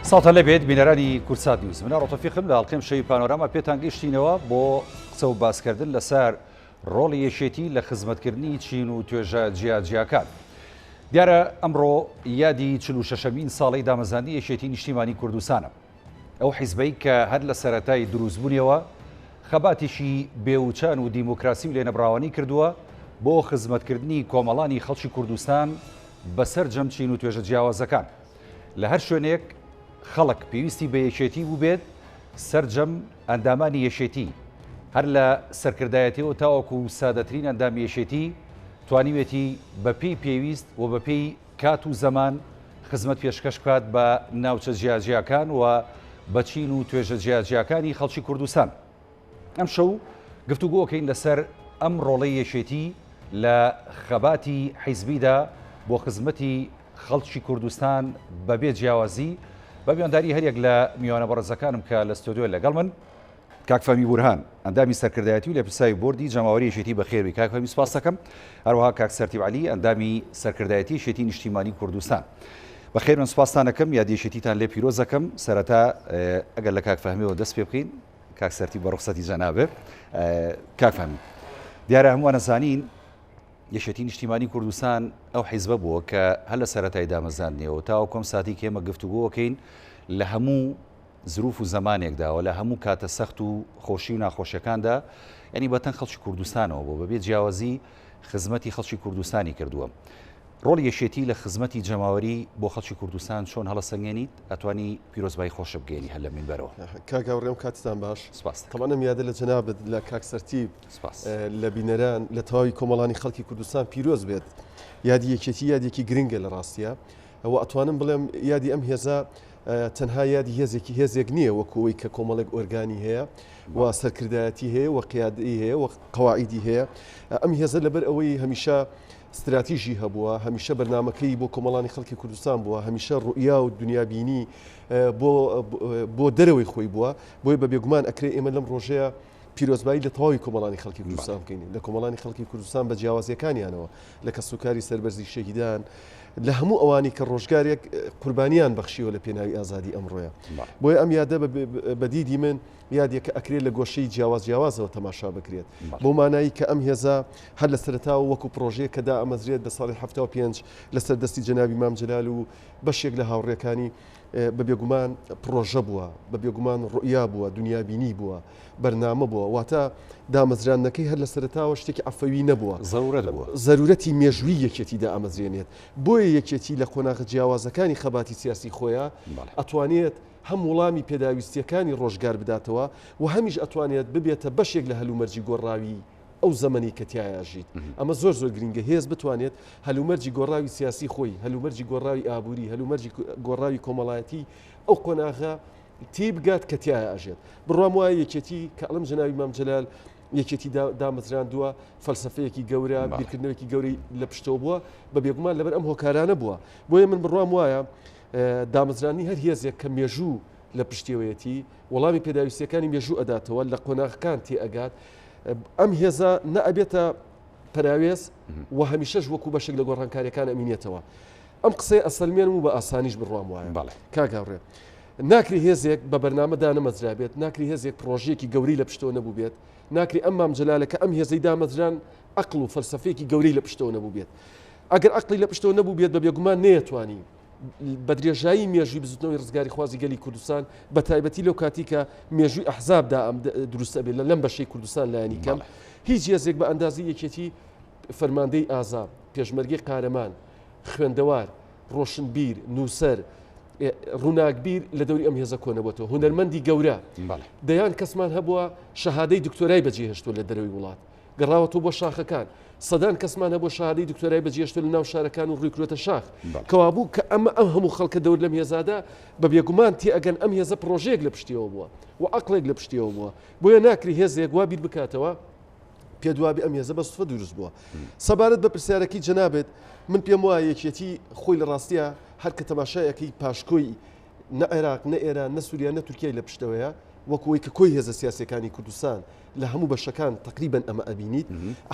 ساڵتە لەبێت بینەرانی کورسات نیوز منە ڕۆتەفیقم لە ئەڵقەم شەوی پانۆراما پێتان گەیشتینەوە بۆ قسە و باسکردن لەسەر ڕۆڵی یەکێتی لە خزمەتکردنی چین و توێژە جیاجیاکان. دیارە ئەمڕۆ یادی 46مین ساڵی دامەزاندنی یەکێتی نیشتیمانی کوردستانە. ئەو حیزبەی کە هەر لە سەرەتای دروستبوونیەوە خەباتیشی بێوچان و دیموکراسی و لێنەبراوانی کردووە بۆ خزمەتکردنی کۆمەڵانی خەڵکی کوردستان بەسەر جەمچین و توێژە جیاوازەکان. لە هەر شوێنێک خەڵک پێویستی بە یەکێتی بوو بێت سەرجەم ئەندامانی یەکێتی هەر لە سەرکردایەتیەوە تاوەکو سادەترین ئەندامی یەکێتی توانیوێتی بە پێی پێویست و بە پێی کات و زەمان خزمەت پێشکەش بکات بە ناوچە جیاجیاکان و بە چین و توێژە جیاجیاکانی خەڵکی کوردستان. ئەم شەو گفتوگۆکەین لەسەر ئەم ڕۆڵەی یەکێتی لە خەباتی حیزبیدا بۆ خزمەتی خەڵکی کوردستان بەبێ جیاوازی بە میوانداری هەرێک لە میوانە بەڕێزەکانم کە لە ستۆدیۆ لەگەڵ من کاک فەمی بورهان ئەندامی سەرکردایەتی و لێپرساوی بۆردی جەماوەری یەکێتی بەخێربی. کاک فەمی سوپاس دەکەم. هەروەها کاک سەرتیب عەلی ئەندامی سەرکردایەتی یەکێتی نیشتیمانی کوردستان. بەخێر من سوپاستان دەکەم، یادی یەکێتیتان لێ پیرۆز دەکەم. سەرەتا ئەگەر لە کاک فەهمیەوە دەست پێ بکەین کاک سەرتیب بە ڕوخسەتی جەنابێ. کاک فەمی دیارە هەمووان ئەزانین یەکێتی نیشتیمانی کوردستان ئەو حیزبە بووە کە هەر لە سەرەتای دامەزاندنیەوە تاوە کۆم ساتی کێمە گفتوگۆکەین لە هەموو زروف و زەمانێکداوە لە هەموو کاتە سەخت و خۆشی و ناخۆشیەکاندا ینی بەتەن خەڵکی کوردستانەوە بۆ بەبێ جیاوازی خزمەتی خەڵکی کوردستانی کردووە. ڕۆڵی یەکێتی لە خزمەتی جەماوەری بۆ خەڵکی کوردستان چۆن هەڵەسەنگێنیت ئەتوانی پیرۆزبایی خۆش بگەێنی هەر لە منبەرەوە. کاگاوڕێم کاتتان باش. سپاس. تەمانە یادە لە جەنابەت لە کاک سەرتیب لە بینەران لە تەواوی کۆمەڵانی خەڵکی کوردستان پیرۆز بێت. یادی یەکێتی یادێکی گرنگە لە ڕاستیە ئەوە ئەتوانم بڵێم یادی ئەم هێزە تەنها یادی هێزێک نییە وەکەوەی کە کۆمەڵێک ئۆرگانی هەیە و سەرکردایەتی هەیە و قیادی هەیە و قەواعیدی هەیە. ئەم هێزە لەبەر ئەوەی هەمیشە استراتیژی هەبووە، هەمیشە بەرنامەکەی بۆ کۆمەڵانی خەڵکی کوردستان بووە، هەمیشە ڕوئیا و دنیابینی بۆ دەرەوەی خۆی بووە. بۆی بە بێگومان ئەکرێ ئێمە لەم ڕۆژەیە پیرۆزبایی لە تەواوی کۆمەڵانی خەڵکی کوردستان بکەین، لە کۆمەڵانی خەڵکی کوردستان بە جیاوازیەکانیانەوە، لە کەسوکاری سەربەرزی شەهیدان، لە هەموو ئەوانی کە ڕۆژگارێک قوربانیان بەخشیوە لە پێناوی ئازادی ئەمڕۆیە. بۆیە ئەم یادە بەدیدی من یادێکە ئەکرێت لە گۆشەی جیاوازەوە تەماشا بکرێت بۆ مانایی کە ئەم هێزە هەر لە سەرەتاوە وەکو پرۆژەیە کەدا ئەمەزرێت لە ساڵی 75 لەسەر دەستی جەنابی مام جەلال و بەشێک لە هاوڕێکانی بە بێگومان پرۆژە بووە، بە بێگومان ڕوئیا بووە، دنیابینی بووە، بەرنامە بووە، واتە دامەزرانەکەی هەر لە سەرەتاوە شتێکی ئەفەوی نەبووە، زەرورەتی مێژووی یەکێتیدا ئەمەزرێنێت. بۆیە یەکێتی لە قۆناغ جیاوازەکانی خەباتی سیاسی خۆیان ئەتوانێت هەم وڵامی پێداویستیەکانی ڕۆژگار بداتەوە و هەمیش ئەتوانێت ببێتە بەشێک لە هەلومەرجی گۆڕاوی ئەو زەمەنی کە تیایژیت. ئەمە زۆر گرنگە هێز بتوانێت هەلومەرجی گۆڕاوی سیاسی خۆی، هەلومەرجی گۆڕاوی ئابووری، هەلومەرجی گۆڕاوی کۆمەڵایەتی ئەو قۆناغە تی بگات کە تیایژێت. بڕوام وایە یەکێتی کە ئەڵم جەنابی مام جەلال یەکێتی دامەزراندووە فەلسەفەیەکی گەورە، بیرکردنەوەکی گەورەی لە پشتەوە بووە، بە بێگومان لەبەر ئەم هۆکارانە بووە. بۆیە من بڕوام وایە دامەزرانی هەر هێزێک کە مێژوو لە پشتێوەیەتی وەڵامی پێداویستیەکانی مێژوو ئەداتەوە لە قۆناغەکان تێ ئەگات، ئەم هێزە نەئەبێتە پەراوێز و هەمیشەش وەکو بەشێک لە گۆڕانکاریەکان ئەمینێتەوە. ئەم قسەی ئەسەلمێنم و بە ئاسانیش بڕوام وایە. کاگاوڕێ ناکری هێزێک بە بەرنامەدا نەمەزرا بێت، ناکری هێزێک پرۆژەیەکی گەوری لە پشتەوە نەبوو بێت، ناکری ئەم مام جەلالەکە ئەم هێزەی دامەزران عەقڵ و فەلسەفەیەکی گەورەی لە پشتەوە نەبوو بێت. ئەگەر عەقڵی لە پشتەوە نەبوو بێت بە بێگومان نەیەتوانی بە درێژایی مێژووی بزوتنەوەی ڕزگاری خوازی گەلی کوردستان بە تایبەتی لەو کاتی کە مێژووی ئەحزابدا ئەم دروستە بێت لەم بەشەی کوردستان لایەنی کەم هیچ هێزێک بە ئەندازی یەکێتی فەرماندەی ئازاب، پێشمەرگەی قارەمان، خوێندەوار، ڕۆشنبیر، نووسەر، ڕووناکبیر لە دەوری ئەم هێزە کۆنەبەتەوە، هونەرمەندی گەورە دەیان کەسمان هەبووە شەهادەی دکتۆرای بەجێهێشتووە لە دەرەوەی وڵات گەڕاوەتەوە بۆ شاخەکان، سەدان کەسمان هەبووە شەهادەی دکتۆرای بەجێهێشتووە لە ناو شارەکان و ڕوویکرۆتە شاخ کەوابوو کە ئەم هەموو خەڵکە دەور لەم هێزادا بە بێگومان تێ ئەگەن ئەم هێزە پرۆژەیەک لە پشتیەوە بووە و عەقڵێک لە پشتیەوە بووە. بۆیە ناکری هێزێک وا بیر بکاتەوە پێدوابی ئەم هێزە بە سوفە دروست بووە. سەبارەت بە پرسیارەکەی جەنابێت من پێم وایە یەکێتی خۆی لە ڕاستیە هەر کە تەماشایەکەی پاشکۆی نە عێراق نە ئێران نە سووریا نە تورکیای لە پشتەوەیە وەکوەوەی کە کۆی هێزە سیاسیەکانی کوردستان لە هەموو بەشەکان تقریبا ئەمە ئەبینیت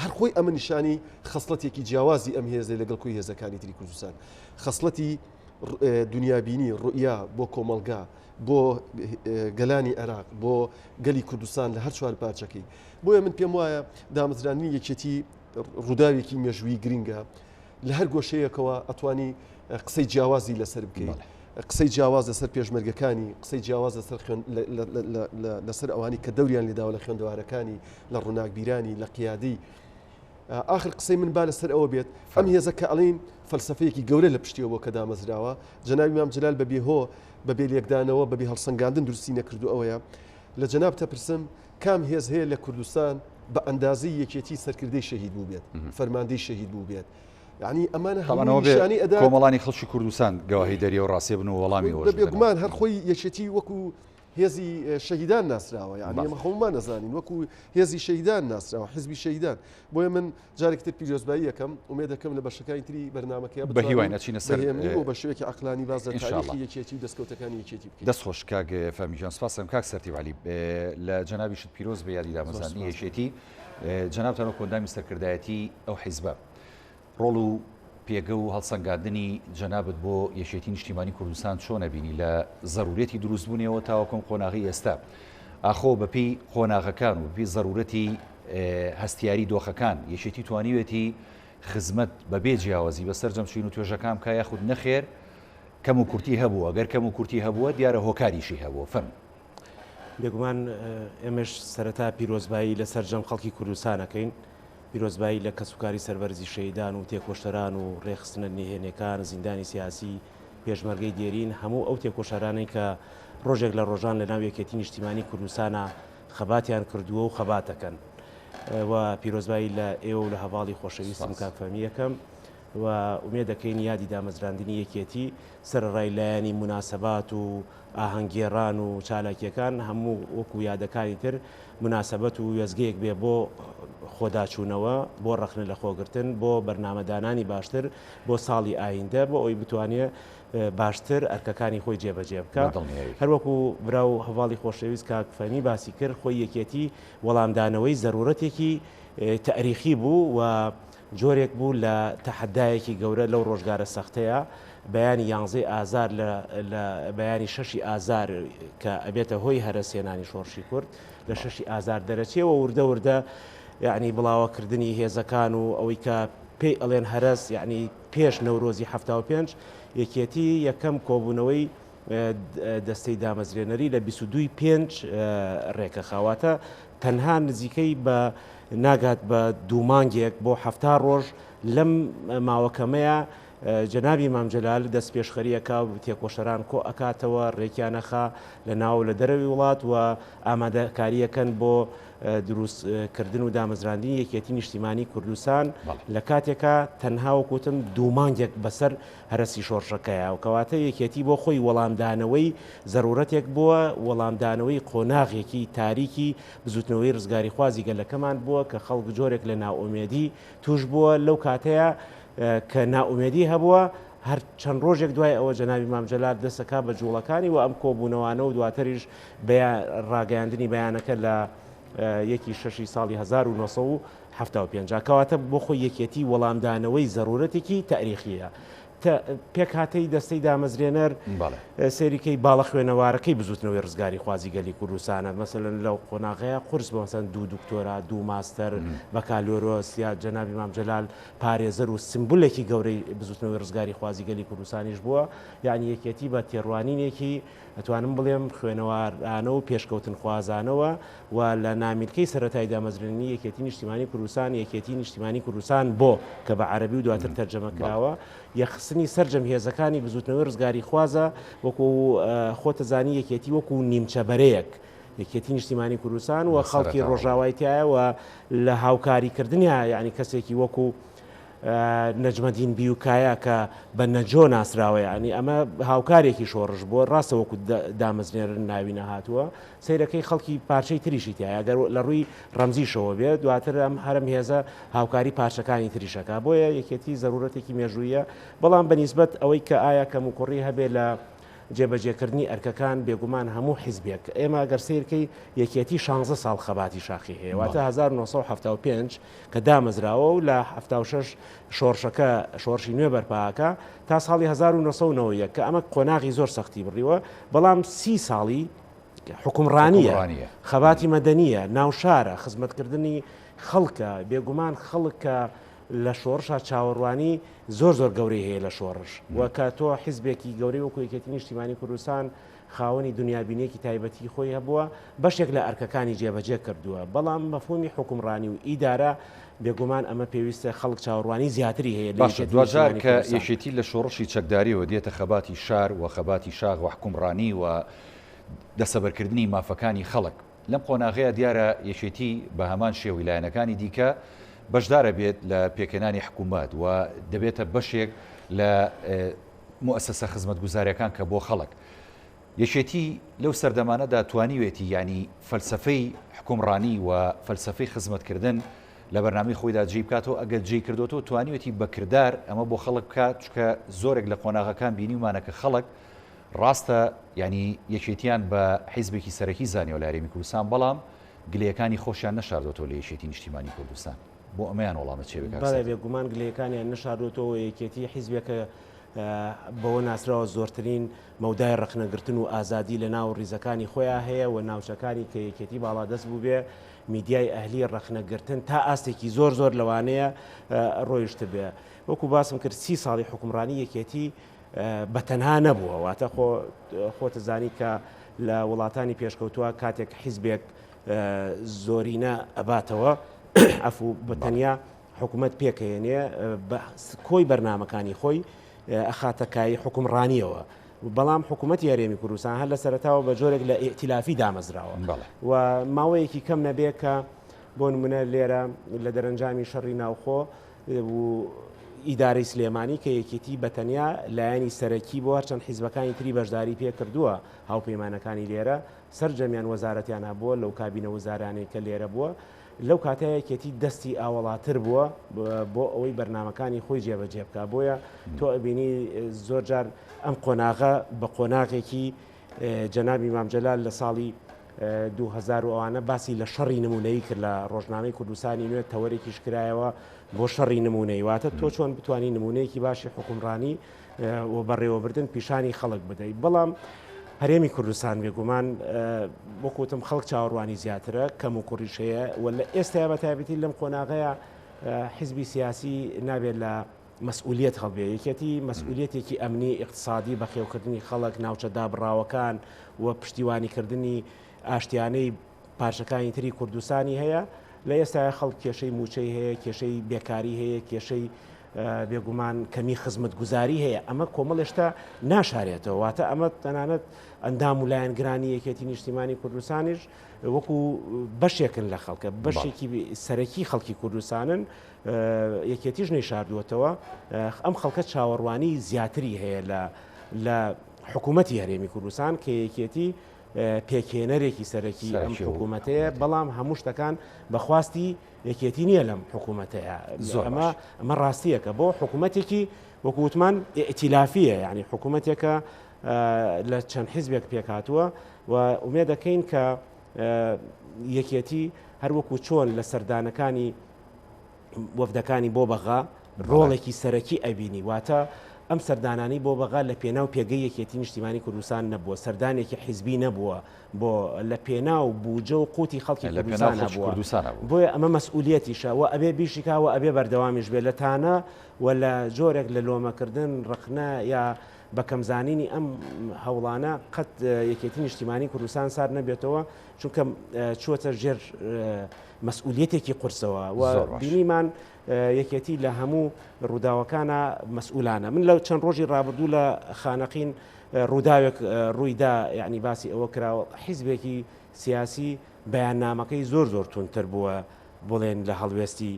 هەر خۆی ئەمە نیشانی خەسڵەتێکی جیاوازی ئەم هێزەی لەگەڵ کۆی هێزەکانی تری کوردستان، خەسڵەتی دنیابینی ڕوئیا بۆ کۆمەلگا بۆ گەلانی عێراق بۆ گەلی کوردستان لە هەر چوار پارچەکەی بۆیە من پێم وایە دامەزرانی یەکێتی ڕووداوێکی مێژووی گرینگە لە هەر گۆشەیەکەوە ئەتوانی قسەی جیاوازی لەسەر بکەیت قسەی جیاواز لەسەر پێشمەرگەکانی قسەی جیاواز لەسەر ئەوانی کە دەوریان لێداوە لە خوێندەوارەکانی لە ڕووناکبیرانی لە قیادی آخر قسەی من با لەسەر ئەوە بێت ئەم هێزە کە ئەڵین فەلسفەیەکی گەورە لە پشتیەوە بۆ کە دامەزراوە جەنابی مام جلال بەبێ هۆ بەبێ لێکدانەوە بەبێ هەڵسەنگاندن درستی نەکردو ئەوەیە لە جەناب تەپرسم کام هێز هەیە لە کوردستان بە ئەندازی یەکێتی سەرکردەی شەهید بوو بێت فەرماندەی شەهید بوو بێت یعنی ئەمانە هەمووشانی ئەدا کۆمەڵانی خەڵکی کوردستان گەواهی دەریە و ڕاستێ بن و وەڵامی بێگومان هەر خۆی یەکێتی وەکو هێزی شەهیدان ناسراوە یعنی ئەمە خۆمان نەزانین وەکو هێزی شەهیدان ناسراوە حزبی شەهیدان بۆیە من جارێکتر پیرۆزبایی یەکەم ومێ دەکەم لە بەشەکانی تری بەرنامەکەیە بە هیوای نەچینە سەر بە شێوەیەکی عەقلانی باز لە تاریخی یەکێتی و دەستکەوتەکانی یەکێتی بکەین. دەست خۆش کاک فەرمیجان سپاسم کاک سەرتیب عەلی لە جەنابیشت پیرۆز بە یادی دامەزانی یەکێتی جەنابتان وەکو ئەندامی سەرکردایەتی ئەو حیزبە ڕۆڵ و پێگە و هەڵسەنگاندنی جەنابەت بۆ یەکێتی نیشتیمانی کوردستان چۆنە بینی لە ضرورەتی دروستبوونیەوە تاوەکۆم قۆناغی ئێستا ئاخۆ بەپی قۆناغەکان و بپی ضرورەتی هەستیاری دۆخەکان یەکێتی توانیوێتی خزمەت بەبێ جیاوازی بەسەر جەمچین و توێژەکان کا یاخود نەخێر کەم و کورتی هەبووە ئەگەر کەم و کورتی هەبووە دیارە هۆکاریشی هەبووە فەرم بێگومان ئێمەش سەرەتا پیرۆزبایی لەسەر جەم خەڵکی کوردستانەکەین پیرۆزبایی لە کەسوکاری سەربەرزی شەیدان و تێکۆشتەران و ڕێخستنە نهێنەکان زیندانی سیاسی پێشمەرگەی دێرین هەموو ئەو تێکۆشەرانەی کە ڕۆژێک لە ڕۆژان لە ناو یەکێتی نیشتیمانی کوردستانە خەباتیان کردووە و خەباتەکەن و پیرۆزبایی لە ئێوە و لە هەواڵی خۆشەویستم کاکفەمی یەکەم و ئومێد دەکەین یادی دامەزراندنی یەکێتی سەرڕای لایەنی مناسەبات و ئاهەنگگێڕان و چالاکیەکان هەموو وەکو یادەکانی تر مناسەبەت و وێزگەیەک بێ بۆ خۆداچوونەوە بۆ ڕەخنە لە خۆگرتن بۆ بەرنامەدانانی باشتر بۆ ساڵی ئایندە بۆ ئەوی بتوانێت باشتر ئەرکەکانی خۆی جێبەجێ بکە هەروەکو براو هەواڵی خۆشەویست کاکفەمی باسی کرد خۆی یەکێتی وەڵامدانەوەی زەرورەتێکی تاریخی بوو و جۆرێک بوو لە تەحەدایەکی گەورە لەو ڕۆژگارە سەختەیە بەیانی 11 ئازار لە بەیانی 6 ئازار کە ئەبێتە هۆی هەرەسێنانی شۆڕشی کورد لە 6 ئازار دەرەچێەوە وردە وردە یعنی بڵاوەکردنی هێزەکان و ئەوەی کە پێی ئەڵێن هەرس یعنی پێش نەورۆزی 75 یەکێتی یەکەم کۆبوونەوەی دەستەی دامەزرێنەری لە 22 پێنج ڕێکە خاواتە تەنها نزیکەی بە ناگات بە دوومانگێک بۆ 7 ڕۆژ لەم ماوەکەمەیە جەنابی مام جەلال دەست پێشخەریەکە و تێکۆشەران کۆ ئەکاتەوە ڕێکیانەخا لە ناو لە دەرەوی وڵات و ئامادەکاریەکەن بۆ دروستکردن و دامەزراندنی یەکێتی نیشتیمانی کوردستان لە کاتێکە تەنها وەکوتم دوومانگێک بەسەر هەرسی شۆڕشەکەیە و کەواتە یەکێتی بۆ خۆی وەڵامدانەوەی زەرورەتێک بووە وەڵامدانەوەی قۆناغێکی تاریکی بزوتنەوەی ڕزگاری خوازی گەلەکەمان بووە کە خەڵک جۆرێک لە ناوئومێدی توش بووە لەو کاتەیە کە ناوئومێدی هەبووە هەر چەند ڕۆژێک دوای ئەوە جەنابی مام جەلال دەستەکە بە جوڵەکانی و ئەم کۆبوونەوانە و دواتریش ڕاگەیاندنی بەیانەکە لە 1 ساڵی 1975 کەواتە بۆ خۆی یەکێتی وەڵامدانەوەی زەرورەتێکی تاریخیە پێک هاتەی دەستەی دامەزرێنەر سێریکەی باڵە خوێنەوارەکەی بزوتنەوەی ڕزگاری خوازی گەلی کوردستانە مەسەلەن لەو قۆناغەیە قورس بۆ مەسەن 2 دکتۆرا 2 ماستەر بەکالۆرۆس یا جەنابی مام جەلال پارێزەر و سمبولێکی گەورەی بزوتنەوەی ڕزگاری خوازی گەلی کوردستانیش بووە یعنی یەکێتی بە تێڕوانینێکی ئەتوانم بڵێم خوێنەوارانە و پێشکەوتن خوازانەوە و لە نامیلکەی سەرەتای دامەزرێنی یەکێتی نیشتیمانی کوردستان یەکێتی نیشتیمانی کوردستان بۆ کە بە عەرەبی و دواتر تەرجەمە کراوە یەخستنی سەرجەم هێزەکانی بزوتنەوەی ڕزگاری خوازە وەکو خۆتەزانی یەکێتی وەکو نیمچەبەرەیەک یەکێتی نیشتیمانی کوردستان و خەڵکی ڕۆژاوایتایە و لە هاوکاریکردنیە یعنی کەسێکی وەکو نەجمەدین بیوکایە کە بە نەجۆ ناسراوە ینی ئەمە هاوکارێکی شۆڕش بۆ ڕاستە وەکو دامەزرێنەر ناوی نەهاتووە سیرەکەی خەڵکی پارچەی تریشی تایە گەر لە ڕووی ڕەمزیشەوە بێت دواتر ئەم هەرم هێزە هاوکاری پارچەکانی تریشەکە بۆیە یەکێتی زەرورەتێکی مێژوویە بەڵام بەنیسبەت ئەوەی کە ئایا کەم و کوڕی هەبێ لە جێبەجێکردنی ئەرکەکان بێگومان هەموو حیزبێک ئێمە گەر سیرکەی یەکێتی 16 ساڵ خەباتی شاخی هەیە واتە 1975 کە دامەزراوە و لە 76 شۆڕشەکە شۆڕشی نوێ بەرپاکە تا ساڵی 1990 کە ئەمە قۆناغی زۆر سەختی بڕیوە بەڵام 30 ساڵی حکومڕانیە خەباتی مەدەنیە ناوشارە خزمەتکردنی خەڵکە بێگومان خەڵکە لە شۆڕشە چاوەڕوانی زۆر گەورەی هەیە لە شۆڕش وەکە تۆ حیزبێکی گەورەی وەکو یەکێتی نیشتیمانی کوردستان خاوەنی دنیابینێکی تایبەتی خۆی هەبووە بەشێک لە ئەرکەکانی جێبەجێ کردووە بەڵام مەفهومی حکومڕانی و ئیدارە بێگومان ئەمە پێویستە خەڵک چاوەڕوانی زیاتری هەیە دوجار کە یەکێتی لە شۆڕشی چەکداریەوە دێتە خەباتی شار و خەباتی شاغ و حکومڕانی و دەسەبەرکردنی مافەکانی خەڵک لەم قۆناغەیە دیارە یەکێتی بە هەمان شێوی لایەنەکانی دیکە بەشدارە بێت لە پێکەنانی حکوومەت و دەبێتە بەشێک لە مؤسسە خزمەتگوزاریەکان کە بۆ خەڵک یەکێتی لەو سەردەمانەدا توانیوێتی ینی فەلسفەی حکومڕانی و فەلسفەی خزمەتکردن لە بەرنامەی خۆیدا جێ بکاتەوە ئەگەر جێ کردوەوە توانیوێتی بەکردار ئەمە بۆ خەڵک بکات چکە زۆرێک لە قۆناغەکان بینیمانە کە خەڵک ڕاستە ینی یەکێتیان بە حیزبێکی سەرەکی زانیەوە لە هەرێمی کوردستان بەڵام گلەکانی خۆشیان نەشاردۆتەوە لە یەکێتی نیشتیمانی کوردستان بۆ ئەمەیان وەڵامە چێ بکات بێگومان گلەکانیان نەشاردۆتەوە یەکێتی حیزبێکە بەوە ناسراوە زۆرترین مەودای ڕخنەگرتن و ئازادی لە ناو ڕیزەکانی خۆیان هەیە و ناوچەکانی کە یەکێتی باڵادەست بوو بێ میدیای ئەهلی ڕخنەگرتن تا ئاستێکی زۆر لەوانەیە ڕۆیشت بێ وەکو باسم کرد 30 ساڵی حکومڕانی یەکێتی بەتەنها نەبووە واتە خۆتە زانی کە لە وڵاتانی پێشکەوتووە کاتێک حیزبێک زۆرینە ئەباتەوە ئەفو بەتەنیا حکوومەت پێکەێنێ بە کۆی بەرنمەکانی خۆی ئەخاتەکایی حکومڕانیەوە بەڵام حکوومەتی هەرێمی کوردستان هەر لە سەرەتاوە بە جۆرێک لە ئێتیلافی دامەزراوە و ماوەیەکی کەم نەبێ کە بۆ نمونە لێرە لە دەرەنجامی شەڕی ناوخۆ ئیدارەی سلێمانی کە یەکێتی بەتەنیا لایەنی سەرەکی بۆ هەرچەند حیزبەکانی تری بەشداری پێ کردووە هاوپەیمانەکانی لێرە سەرجەمیان وەزارەتیان هەبووە لەو کابینە وەزارانەی کە لێرە بووە لەو کاتەیە یەکێتی دەستی ئاوەڵاتر بووە بۆ ئەوەی بەرنمەکانی خۆی جێبەجێ بکە بۆیە تۆ ئەبینی زۆر جار ئەم قۆناغە بە قۆناغێکی جەنابی مامجەلال لە ساڵی 2000 ئەوانە باسی لە شەڕی نمونەی کرد لە ڕۆژنامەی کوردستانی نوێ تەوەرێکیش کرایەوە بۆ شەڕی نمونەی واتە تۆ چۆن بتوانانی نمونەیەکی باشی حکومڕانی و بەڕێوەبردن پیشانی خەڵک بدەیت بەڵام هەرێمی کوردستان بێگومان وەکوتم خەڵک چاوەڕوانی زیاترە کەم و کوڕیشەیە و لە ئێستا بە تایبەتی لەم قۆناغەیە حیزبی سیاسی نابێت لە مەسئولیت هەڵبێ یەکێتی مەسئولیتێکی ئەمنی اقتصادی بەخێوکردنی خەڵک ناوچە دابڕاوەکان و پشتیوانیکردنی ئاشتیانەی پارچەکانی تری کوردستانی هەیە لە ئێستا خەڵک کێشەی موچەی هەیە کێشەی بێکاری هەیە کێشەی بێگومان کەمی خزمەت گوزاری هەیە ئەمە کۆمەڵشتا ناشارێتەوە واتە ئەمە تەنانەت ئەندام و لایەنگرانی یەکێتی نیشتیمانی کوردستانیش وەکو بەشێکن لە خەڵکە بەشێکی سەرەکی خەڵکی کوردستانن یەکێتیش نەیشاردووەتەوە ئەم خەڵکە چاوەڕوانی زیاتری هەیە لە حکوومەتی هەرێمی کوردستان کە یەکێتی پێکێنەرێکی سەرەکی ئەم حکوومەتەیە بەڵام هەموو شتەکان بەخواستی یەکێتی نییە لەم حکوومەتەیە ئەمە ڕاستیەکە بۆ حکوومەتێکی وەکووتمان ئێتیلافیە یعنی حکوومەتێکە لە چەند حیزبێک پێکاتووە و ئومێ دەکەین کە یەکێتی هەروەکو چۆن لە سەردانەکانی وەفدەکانی بۆ بەغا ڕۆڵێکی سەرەکی ئەبینی واتە ئەم سەردانانی بۆ بەغا لە پێناو پێگەی یەکێتی نیشتیمانی کوردستان نەبووە سەردانێکی حیزبی نەبووە بۆ لە پێناو بووجە و قوتی خەڵکی کوردستان نەبووە بۆیە ئەمە مەسئولیەتیشە و ئەبێ بیشیکاوە ئەبێ بەردەوامیش بێ لە تانە و لە جۆرێک لە لۆمەکردن ڕخنە یا بەکەمزانینی ئەم هەوڵانە قەت یەکێتی نیشتیمانی کوردستان سار نەبێتەوە چونکە چووەتە ژێر مەسئولیەتێکی قورسەوە و بینیمان یەکێتی لە هەموو ڕووداوەکانە مەسئولانە من لەو چەند ڕۆژی ڕابردوو لە خانەقین ڕووداوێک ڕوویدا یعنی باسی ئەوە کراوە حیزبێکی سیاسی بەیاننامەکەی زۆر تونتر بووە بڵێن لە هەڵوێستی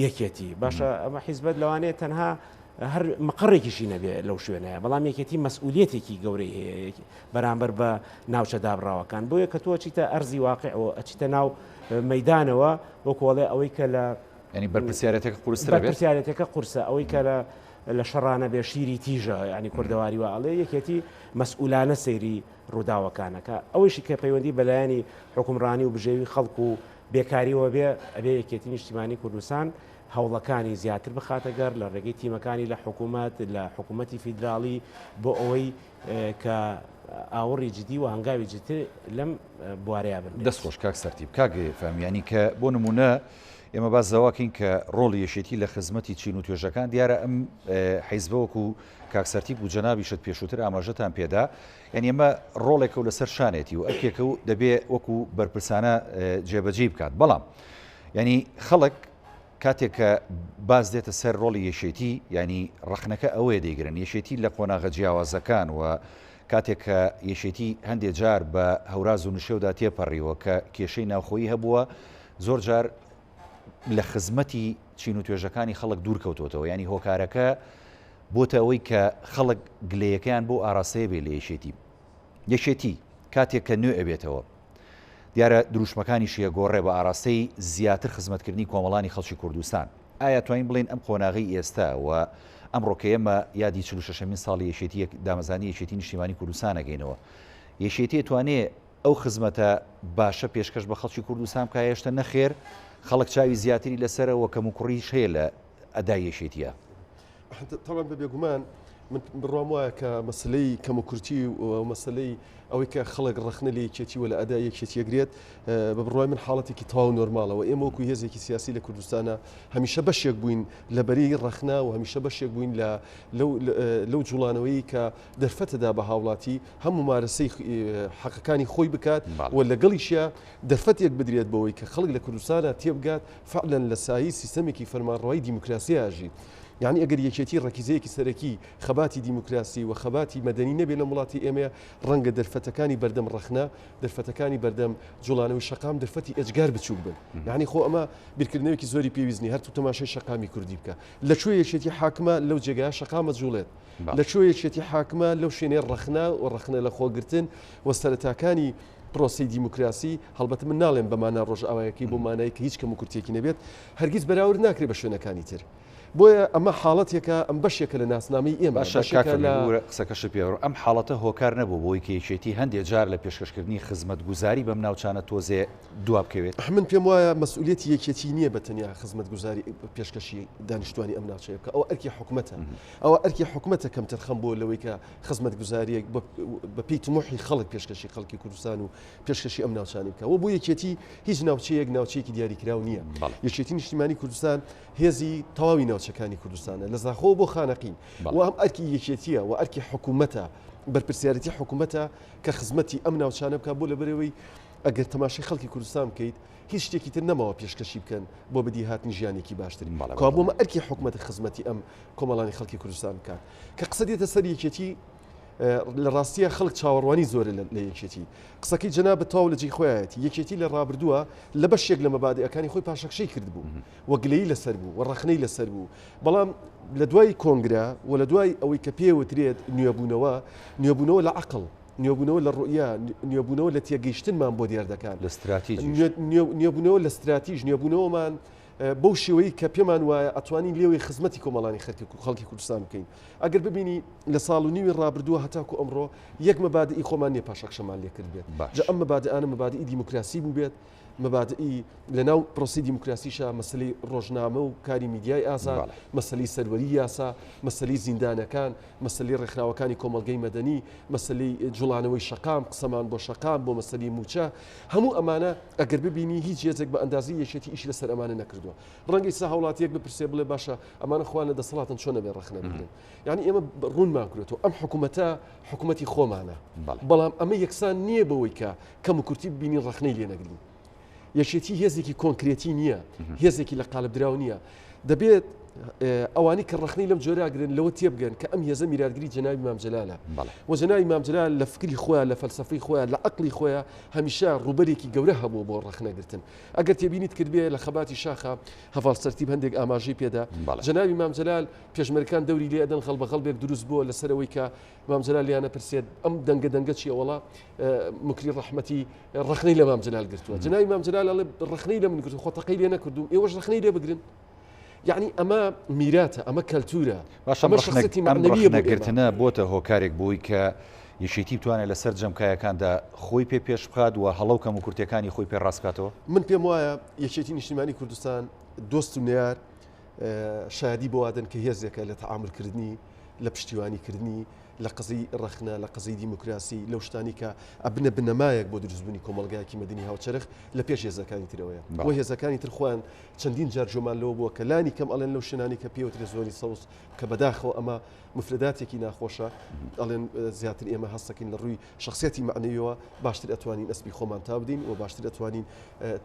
یەکێتی باشە ئەمە حیزبەت لەوانەیە تەنها هەر مەقڕێکیشی نەبێ لەو شوێنەیە بەڵام یەکێتی مەسئولیەتێکی گەورەی هەیە بەرامبەر بە ناوچە دابڕاوەکان بۆیە کە تۆ چیتە ئەرزی واقعەوە ئەچیتە ناو مەیدانەوە وەکۆڵێ ئەوەی کە لە ینی بەرپرسیارەتێکە قورسە قورسە ئەوەی کە لە لە شەڕانە بێ شیری تیژە ینی کوردەواری واڵێ یەکێتی مەسئولانە سەیری ڕووداوەکانەکە ئەوەیشی کە پەیوەندی بەلایانی حکومڕانی و بژێوی خەڵکو و بێکاریەوە بێ ئەبێ یەکێتی نیشتیمانی کوردستان هەوڵەکانی زیاتر بخاتەگەر لە ڕێگەی تیمەکانی لە حکوومەت لە حکوومەتی فیدراڵی بۆ ئەوەی کە ئاوەڕی جدی و هەنگاوی جتر لەم بوارەیە بن دەستخۆش کاک سەرتیب کاگێ فامیانی کە بۆ نمونە ئێمە باس زەواکەین کە ڕۆڵی یەشێتی لە خزمەتی چین و توێژەکان دیارە ئەم حیزبەوەکو کاک سەرتیب و جەنابیشت پێشووتر ئاماژەتان پێدا یعنی ئێمە ڕۆڵێکە و لەسەر شانێتی و ئەرکێکە و دەبێ وەکو بەرپرسانە جێبەجێ بکات بەڵام ینی خەڵک کاتێک کە باز دێتە سەر ڕۆڵی یەشێتی ینی ڕەخنەکە ئەوەیە دەیگرن یەشێتی لە قۆناغە جیاوازەکان و کاتێک کە یەشێتی هەندێک جار بە هەوراز و نشێودا تێپەڕیەوە کە کێشەی ناوخۆیی هەبووە زۆر جار لە خزمەتی چین و توێژەکانی خەڵک دوورکەوتۆتەوە ینی هۆکارەکە بۆتە ئەوەی کە خەڵک گلەیەکەیان بۆ ئاراستەیە بێ لە یەشێتی کاتێک کە نوێ ئەبێتەوە دیارە دروشمەکانی شیە گۆڕێ بە ئاراستەی زیاتر خزمەتکردنی کۆمەڵانی خەڵکی کوردستان ئایا توانین بڵین ئەم قۆناغی ئێستا و ئەمڕۆکە ئێمە یادی 46مین ساڵی یەشێتی دامەزانی یەشێتی نیشتیمانی کوردستان ئەگەینەوە یەشێتی توانێ ئەو خزمەتە باشە پێشکەش بە خەڵکی کوردستان کە هێشتا نەخێر خەڵک چاوی زیاتری لەسەرەوە کەم و کوڕیش هەیە لە ئەدای یەشێتیە طبعا بێگومان من بڕوام وایە کە مەسلەی کەم و کورتی و مەسلەی ئەوەی کە خەڵک ڕخنە لە یەکێتی و لە ئەدای یەکێتیەگرێت بە بڕوای من حاڵەتێکی تەواو نۆرماڵەوە ئێمە وەکو هێزێکی سیاسی لە کوردستانە هەمیشە بەشێک بووین لە بەری ڕخنا و هەمیشە بەشێک بووین لەو جوڵانەوەی کە دەرفەتەدا بە هاوڵاتی هەم ممارەسەی حەقەکانی خۆی بکات و لەگەڵیشە دەرفەتێک بدرێت بەوەی کە خەڵک لە کوردستانە تێبگات فعلەن لە سایی سیستەمێکی فەرمانڕەوایی دیموکراسی ئاژی یعنی ئەگەر یەکێتی ڕەکیزەیەکی سەرەکی خەباتی دیموکراسی و خەباتی مەدەنی نەبێت لە وڵاتی ئێمە ڕەنگە دەرفەتەکانی بەردەم ڕەخنە دەرفەتەکانی بەردەم جوڵانەوەی شەقام دەرفەتی ئەجگار بچووک بن یعنی خۆ ئەمە بیرکردنەوەکی زۆری پێویستنی هەرتوو تەماشای شەقامی کوردی بکە لەکوێ یەکێتی حاکمە لەو جێگایە شەقامە جوڵێت لەکوێ یەکێتی حاکمە لەو شوێنەی ڕەخنا و ڕەخنە لە خۆگرتن و سەرەتاکانی پرۆسی دیموکراسی هەڵبەت من ناڵێن بەمانە ڕۆژئاوایەکی بۆ مانایی کە هیچ کەم و کورتێکی نەبێت هەرگیز بەراورد ناکرێت بە شوێنەکانی تر بۆیە ئەمە حاڵەتێکە ئەم بەشێکە لە ناسنامەی ئێمە قسەکەش پێوە ئەم حاڵەتە هۆکار نەبوو بۆی کێشێتی هەندێک جار لە پێشکەشکردنی خزمەتگوزاری بەم ناوچانە تۆزێ دواب بکەوێت من پێم وایە مەسئولیەتی یەکێتی نییە بە تەنیا خزمەتگوزاری پێشکەشی دانیشتوانی ئەم ناوچەیە بکە ئەوە ئەرکی حکومەتە ئەوە ئەرکی حکومەتە کەم تەرخەم بۆ لەوەی کە خزمەتگوزاریەک بە پێی تموحی خەڵک پێشکەشی خەڵکی کوردستان و پێشکەشی ئەم ناوچانی بکە و بۆ یەکێتی هیچ ناوچەیەکی دیاریکراو نییە یەکێتی نیشتیمانی کوردستان هێزی تەواوی ناوچەکانی کوردستان لە زاخۆ بۆ خانەقین و ئەم ئەرکی یەکێتیە و ئەرکی حکوومەتە بەرپرسیارەتی حکوومەتە کە خزمەتی ئەم ناوچانە بکە بۆ لەبەرەوەی ئەگەر تەماشای خەڵکی کوردستان بکەیت هیچ شتێکی تر نەماوە پێشکەشی بکەن بۆ بەدی هاتنی ژیانێکی باشترین کا بۆمە ئەرکی حکوومەت خزمەتی ئەم کۆمەڵانی خەڵکی کوردستان بکات کە قسە دێتە سەر یەکێتی لە ڕاستیە خەڵک چاوەڕوانی زۆرە لە یەکێتی قسەکەی جەناب تاو لە جێی خۆیەتی یەکێتی لە ڕابردووە لە بەشێک لە مەبادئەکانی خۆی پاشەکشەی کرد بوو وەگلەیی لەسەر بوو و ڕەخنەی لەسەر بوو بەڵام لە دوای کۆنگرا و لە دوای ئەوەی کە پێوترێت نوێبوونەوە لە عقل نوێبوونەوە لە ڕوئیا نوێبوونەوە لە تێگەیشتنمان بۆ دیار دەکات لە استراتیژی نوێبوونەوە لە استراتیژ نوێبوونەوەمان بەو شێوەی کە پێمان وایە ئەتوانین لێوەی خزمەتی کۆمەڵانی خەڵکی کوردستان بکەین ئەگەر ببینی لە ساڵ و نیوی ڕابردووە هەتاکو ئەمڕۆ یەک مەبادئی خۆمان لێ پاشەکشەمان لێ کرد بێت جا ئەم مەبادئانە مەبادئی دیموکراسی بوو بێت مەبادئی لەناو پرۆسی دیموکراسیشە مەسلەی ڕۆژنامە و کاری میدیای ئازاد مەسلەی سەروەری یاسا مەسلەی زیندانەکان مەسلەی ڕێکخراوەکانی کۆمەلگەی مەدەنی مەسلەی جوڵانەوەی شەقام قسەمان بۆ شەقام بۆ مەسلەی موچە هەموو ئەمانە ئەگەر ببینی هیچ هێزێک بە ئەندازی یەکێتی ئیش لەسەر ئەمانە نەکردووە ڕەنگەی سا هەوڵاتیەک بپرسێ بڵێ باشە ئەمانە خوان لە دەسەڵاتن چۆن نەبێ ڕەخنە بگرن یعنی ئێمە ڕوونمان کردێتەوە ئەم حکوومەتە حکوومەتی خۆمانە بەڵام ئەمە یەکسان نییە بەوەی کە کەم و کورتی ببینی ڕەخنەی لێ نەگرین یەکێتی هێزێکی کۆنکرێتی نییە هێزێکی لە قالب دراو نییە دەبێت ئەوانی کە ڕخنەی لەم جۆراگرن لەوە تێبگەن کە ئەم هێزە میراگری جەنابی مام جەلالە و جەنابی مام جەلال لە فکری خۆیان لە فەلسەفەی خۆیان لە عەقلی خۆیان هەمیشە ڕوبەرێکی گەورە هەبوو بۆ ڕخنەگرتن ئەگەر تێبینیت کردبێ لە خەباتی شاخە هەڤاڵ سەرتیب هەندێک ئاماژەی پێدا جەنابی مام جەلال پێشمەرگەکان دەوری لێ ئەدەن خەڵبە خەڵبێک دروست بووە لەسەرەوەی کە مام جەلال لیانە پرسێت ئەم دەنگە چیە وەڵا مکری ڕەحمەتی ڕخنەی لە مام جەلال گرتووە جەنابی مام جەلال ئەڵێ ڕخنەی لە من گرتو خۆتەقەی لێ نەکردوم ئێوەش ڕخنەی لێ بگرن یعنی ئەمە میراتە ئەمە کەلتورە باشە شخصیەتی معنەویەگرتنە بۆتە هۆکارێک بووی کە یەکێتی بتوانێت لەسەر جەمکایەکاندا خۆی پێش بخات و هەڵەوکەم و کورتەکانی خۆی پێ ڕاستکاتەوە. من پێم وایە یەکێتی نیشتیمانی کوردستان دۆست و نێار شادی بۆوادن کە هێزێکە لە تەعاملکردنی لە پشتیوانیکردنی لە قزی ڕخنە لە قزی دیموکراسی لەو شتانی کە ئەبنە بنەمایەک بۆ دروستبوونی کۆمەلگایەکی مەدنی هاوچەرخ لە پێش هێزەکانی ترەوەیە بۆ هێزەکانی ترخوان چەندین جار جۆمان لەوە بووە کە لانی کەم ئەڵێن لەو شوێنانی کە پێوترێ زۆنی سەوز کە بەداخەوە ئەمە مفرداتێکی ناخۆشە ئەڵێن زیاتر ئێمە هەستەکەین لە ڕووی شخصیەتی معنەویەوە باشتر ئەتوانین ئەسبی خۆمان تا بدەین و باشتر ئەتوانین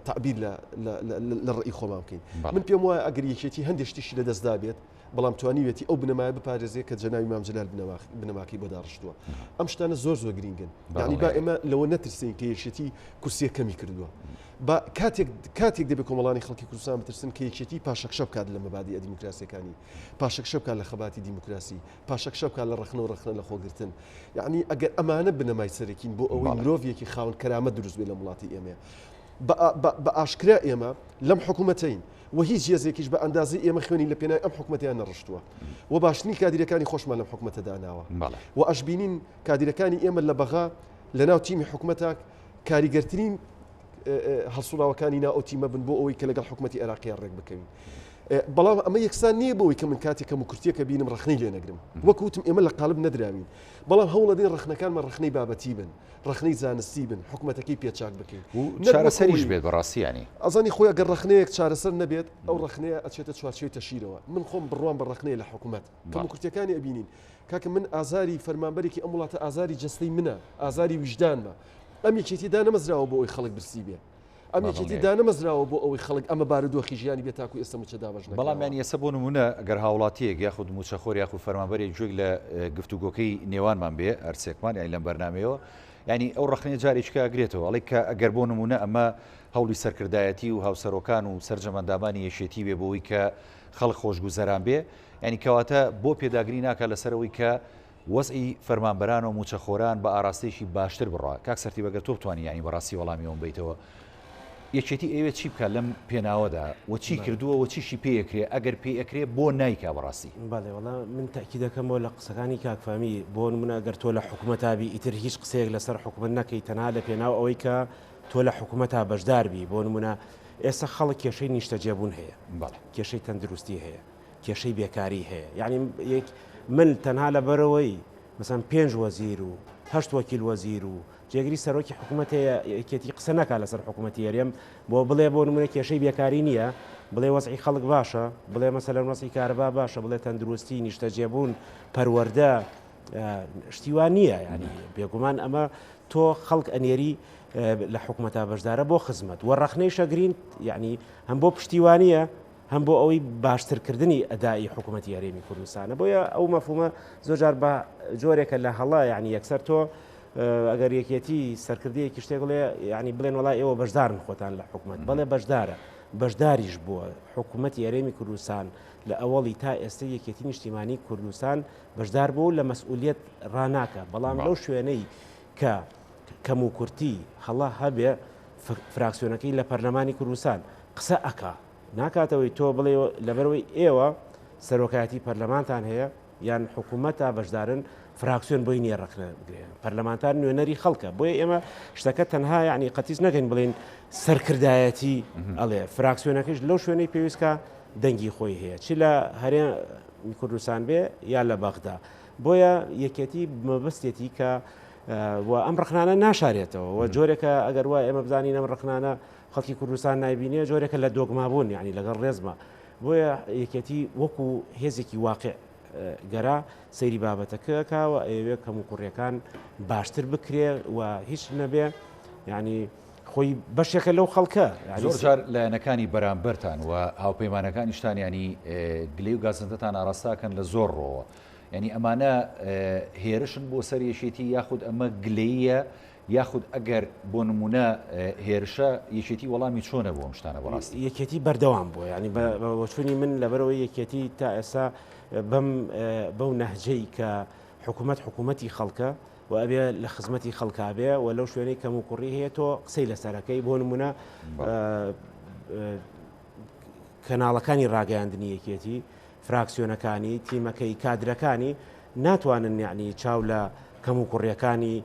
تعبیر لە ڕێی خۆمان بکەین. من پێم وایە ئەگەر یەکێتی هەندێک شتیشی لەدەستدا بێت بەڵام توانیوێتی ئەو بنەمایە بپارێزێت کە جەناوی مام جەلال بنەماکەی بۆ داڕشتووە. ئەم شتانە زۆر گرینگن یعنی با ئێمە لەوە نەترسین کە یەکێتی کورسیە کەمی کردووە با کاتێک دەبێت کۆمەڵانی خەڵکی کوردستان بترسن کە یەکێتی پاشەکشە بکات لە مەبادی دیموکراسیەکانی پاشەکشە بکات لە خەباتی دیموکراسی پاشەکشە بکات لە ڕخنە و ڕخنە لە خۆگرتن یعنی ئەگەر ئەمانە بنەمای سەرەکین بۆ ئەوەی مرۆڤێکی خاوەن کەرامەت دروست بێت لە وڵاتی ئێمە بە ئاشکرا ئێمە لەم حکوومەتین و هیچ هێزێکیش بە ئەندازی ئێمە خوێنی لە پێناوی ئەم حکوومەتیان نەڕشتووە و باشترین کادیرەکانی خۆشمان لەم حکوومەتەدا ناوە و ئەشبینین کادیرەکانی ئێمە لە بەغا لە ناو تیمی حکوومەتە کاریگەرترین هەڵسوڵاوەکانی ناو ئەو تیمە بن بۆ ئەوەی کە لەگەڵ حکوومەتی عێراقیان ڕێک بکەوین. بەڵام ئەمە یەکسان نییە بۆەوەی کە من کاتێکم و کورتیەکە بینم ڕخنەی لێ نەگرم وەکوتم ئێمە لە قالب نەدراوین بەڵام هەوڵ دەین ڕخنەکانمان ڕخنەی بابەتی بن ڕخنەی زانستی بن حکوومەتەکەی پێچاک بکەین چارەسەریش بێت بەڕاستیانی ئەزانی خۆی ئەگەر ڕخنەیەک چارەسەر نەبێت ئەو ڕخنەیە ئەچێتە چوارچێوی تەشیرەوە من خۆم بڕوان بە ڕخنەیە لە حکوومەت کەم و کورتەکانی ئەبینین کاکە من ئازاری فەرمانبەرێکی ئەم وڵاتە ئازاری جەستەی منە ئازاری ویژدانمە ئەم یەکێتیدا نەمەزراوە بۆ ئەوی خەڵک برسی بێ ئەم یەکێتی دانەمەزراوە بۆ ئەوەی خەڵک ئەمە بارودۆخی ژیانی بێت تاکو ئێستا موچە دابەش نەکەن. بەڵام یانی ئێستا بۆ نمونە ئەگەر هاوڵاتیەک یاخود موچەخۆر یاخود فەرمانبەرێک گوێی لە گفتوگۆکەی نێوانمان بێ هەرسێکمان یانی لەم بەرنامەیەوە ینی ئەو ڕخنەیە جارێککە ئەگرێتەوە ئەڵێ کە ئەگەر بۆ نمونە ئەمە هەوڵی سەرکردایەتی و هاوسەرۆکان و سەرجەمەندامانی یەشێتی بێ بۆەوەی کە خەڵک خۆشگوزەران بێ ینی کەواتە بۆ پێداگری ناکە لەسەرەوەی کە وەزئی فەرمانبەران و موچەخۆران بە ئاراستەیەکی باشتر بڕە کاک سەرتی بەگەر تۆ بتوانانی ینی بەڕاستی وەڵامیەوە بیتەوە یەکێتی ئەوێت چی بکە لەم پێناوەدا و چی کردووە و چیشی پێەکرێ ئەگەر پێەکرێ بۆ نایکا بەڕاستی. بەڵێ وڵا من تاکی دەکەم بۆ لە قسەکانی کاکفامی بۆ منە ئەگەر تۆ لە حکوومەتابی ئیتر هیچ قسەیەک لەسەر حکوومەت نەکەی تەنها لە پێناو ئەوەی کە تۆ لە حکوومەتا بەشداربی بۆ نمونە ئێستا خەڵک کێشەی نیشتەجێبوون هەیە کێشەی تەندروستی هەیە کێشەی بێکاری هەیە یعنی من تەنها لە بەرەوەی مثلا 5 وەزیر و 8 وەکیل وەزیر و جێگری سەرۆکی حکوومەت یەکێتی قسە نەکات لەسەر حکوومەتی هەرێم بۆ بڵێ بۆ نمونە کێشەی بێکاری نییە بڵێ وەزعی خەڵک باشە بڵێ مەسەلەن وەزعی کارەبا باشە بڵێ تەندروستی نیشتەجێبوون پەروەردە شتیوان نییە ینی بێگومان ئەمە تۆ خەڵک ئەنێری لە حکوومەتا بەشدارە بۆ خزمەت و ڕخنەی شەگرین یعنی هەم بۆ پشتیوانیە هەم بۆ ئەوەی باشترکردنی ئەدای حکوومەتی هەرێمی کوردستانە بۆیە ئەو مەفهومە زۆرجار بە جۆرێکە لە هەڵا یعنی یەکسەر تۆ ئەگەر یەکێتی سەرکردەیەکی شتێک بڵێ ینی بڵێن وڵای ئێوە بەشدارن خۆتان لە حکوومەت بەڵێ بەشدارە بەشداریش بووە حکوومەتی هەرێمی کوردستان لە ئەوڵی تا ئێستا یەکێتی نیشتیمانی کوردستان بەشدار بوو لە مەسئولیت ڕناکە بەڵام لەو شوێنەی کە کەم و کورتی هەڵا هەبێ فراکسیۆنەکەی لە پەرلەمانی کوردستان قسە ئەکا ناکاتەوەی تۆ بڵێ لەبەرەوەی ئێوە سەرۆکایەتی پەرلەمانتان هەیە یان حکوومەتە بەشدارن فراکسیۆن بۆی نییە ڕخنە بگرێن پەرلەمانتار نوێنەری خەڵکە بۆیە ئێمە شتەکە تەنها یعنی قەتیس نەکەین بڵێن سەرکردایەتی ئەڵێ فراکسیۆنەکەش لەو شوێنەی پێویستکە دەنگی خۆی هەیە چی لە هەرێمی کوردستان بێ یا لە بەغدا بۆیە یەکێتی مەبەستێتی کە ئەم ڕخنانە ناشارێتەوە و جۆرێکە ئەگەر وای ئێمە بزانین ئەم ڕخنانە خەڵکی کوردستان نایبینێ جۆرێکە لە دۆگمابوون یعنی لەگەڵ ڕێزمە بۆیە یەکێتی وەکو هێزێکی واقع گەرا سەیری بابەتەکەکەوە ئەوێ کەم و کوڕیەکان باشتر بکرێ و هیچ نەبێ ینی خۆی بەشێکە لەو خەڵکە زۆرجار لایەنەکانی بەرامبەرتان و هاوپەیمانەکانیشتان ینی گلەی و گازندەتان ئاراستاکەن لە زۆر ڕۆوە ینی ئەمانە هێرشن بۆ سەر یەشێتی یاخود ئەمە گلەیە یاخود ئەگەر بۆ نمونە هێرشە یەکێتی وەڵامی چۆنە بۆ شتانە بەڕاستی یەکێتی بەردەوام بووە ینی بەچوونی من لەبەرەوەی یەکێتی تا ئێستا بەو نەهجەی کە حکوومەتی خەڵکە و ئەبێ لە خزمەتی خەڵکا بێ و لەو شوێنەی کەم و کوڕی هەیە تۆ قسەی لەسەرەکەی بۆ نمونە کەناڵەکانی ڕاگەیاندنی یەکێتی فراکسیۆنەکانی تیمەکەی کادرەکانی ناتوانن یعنی چاو لە کەم و کوڕیەکانی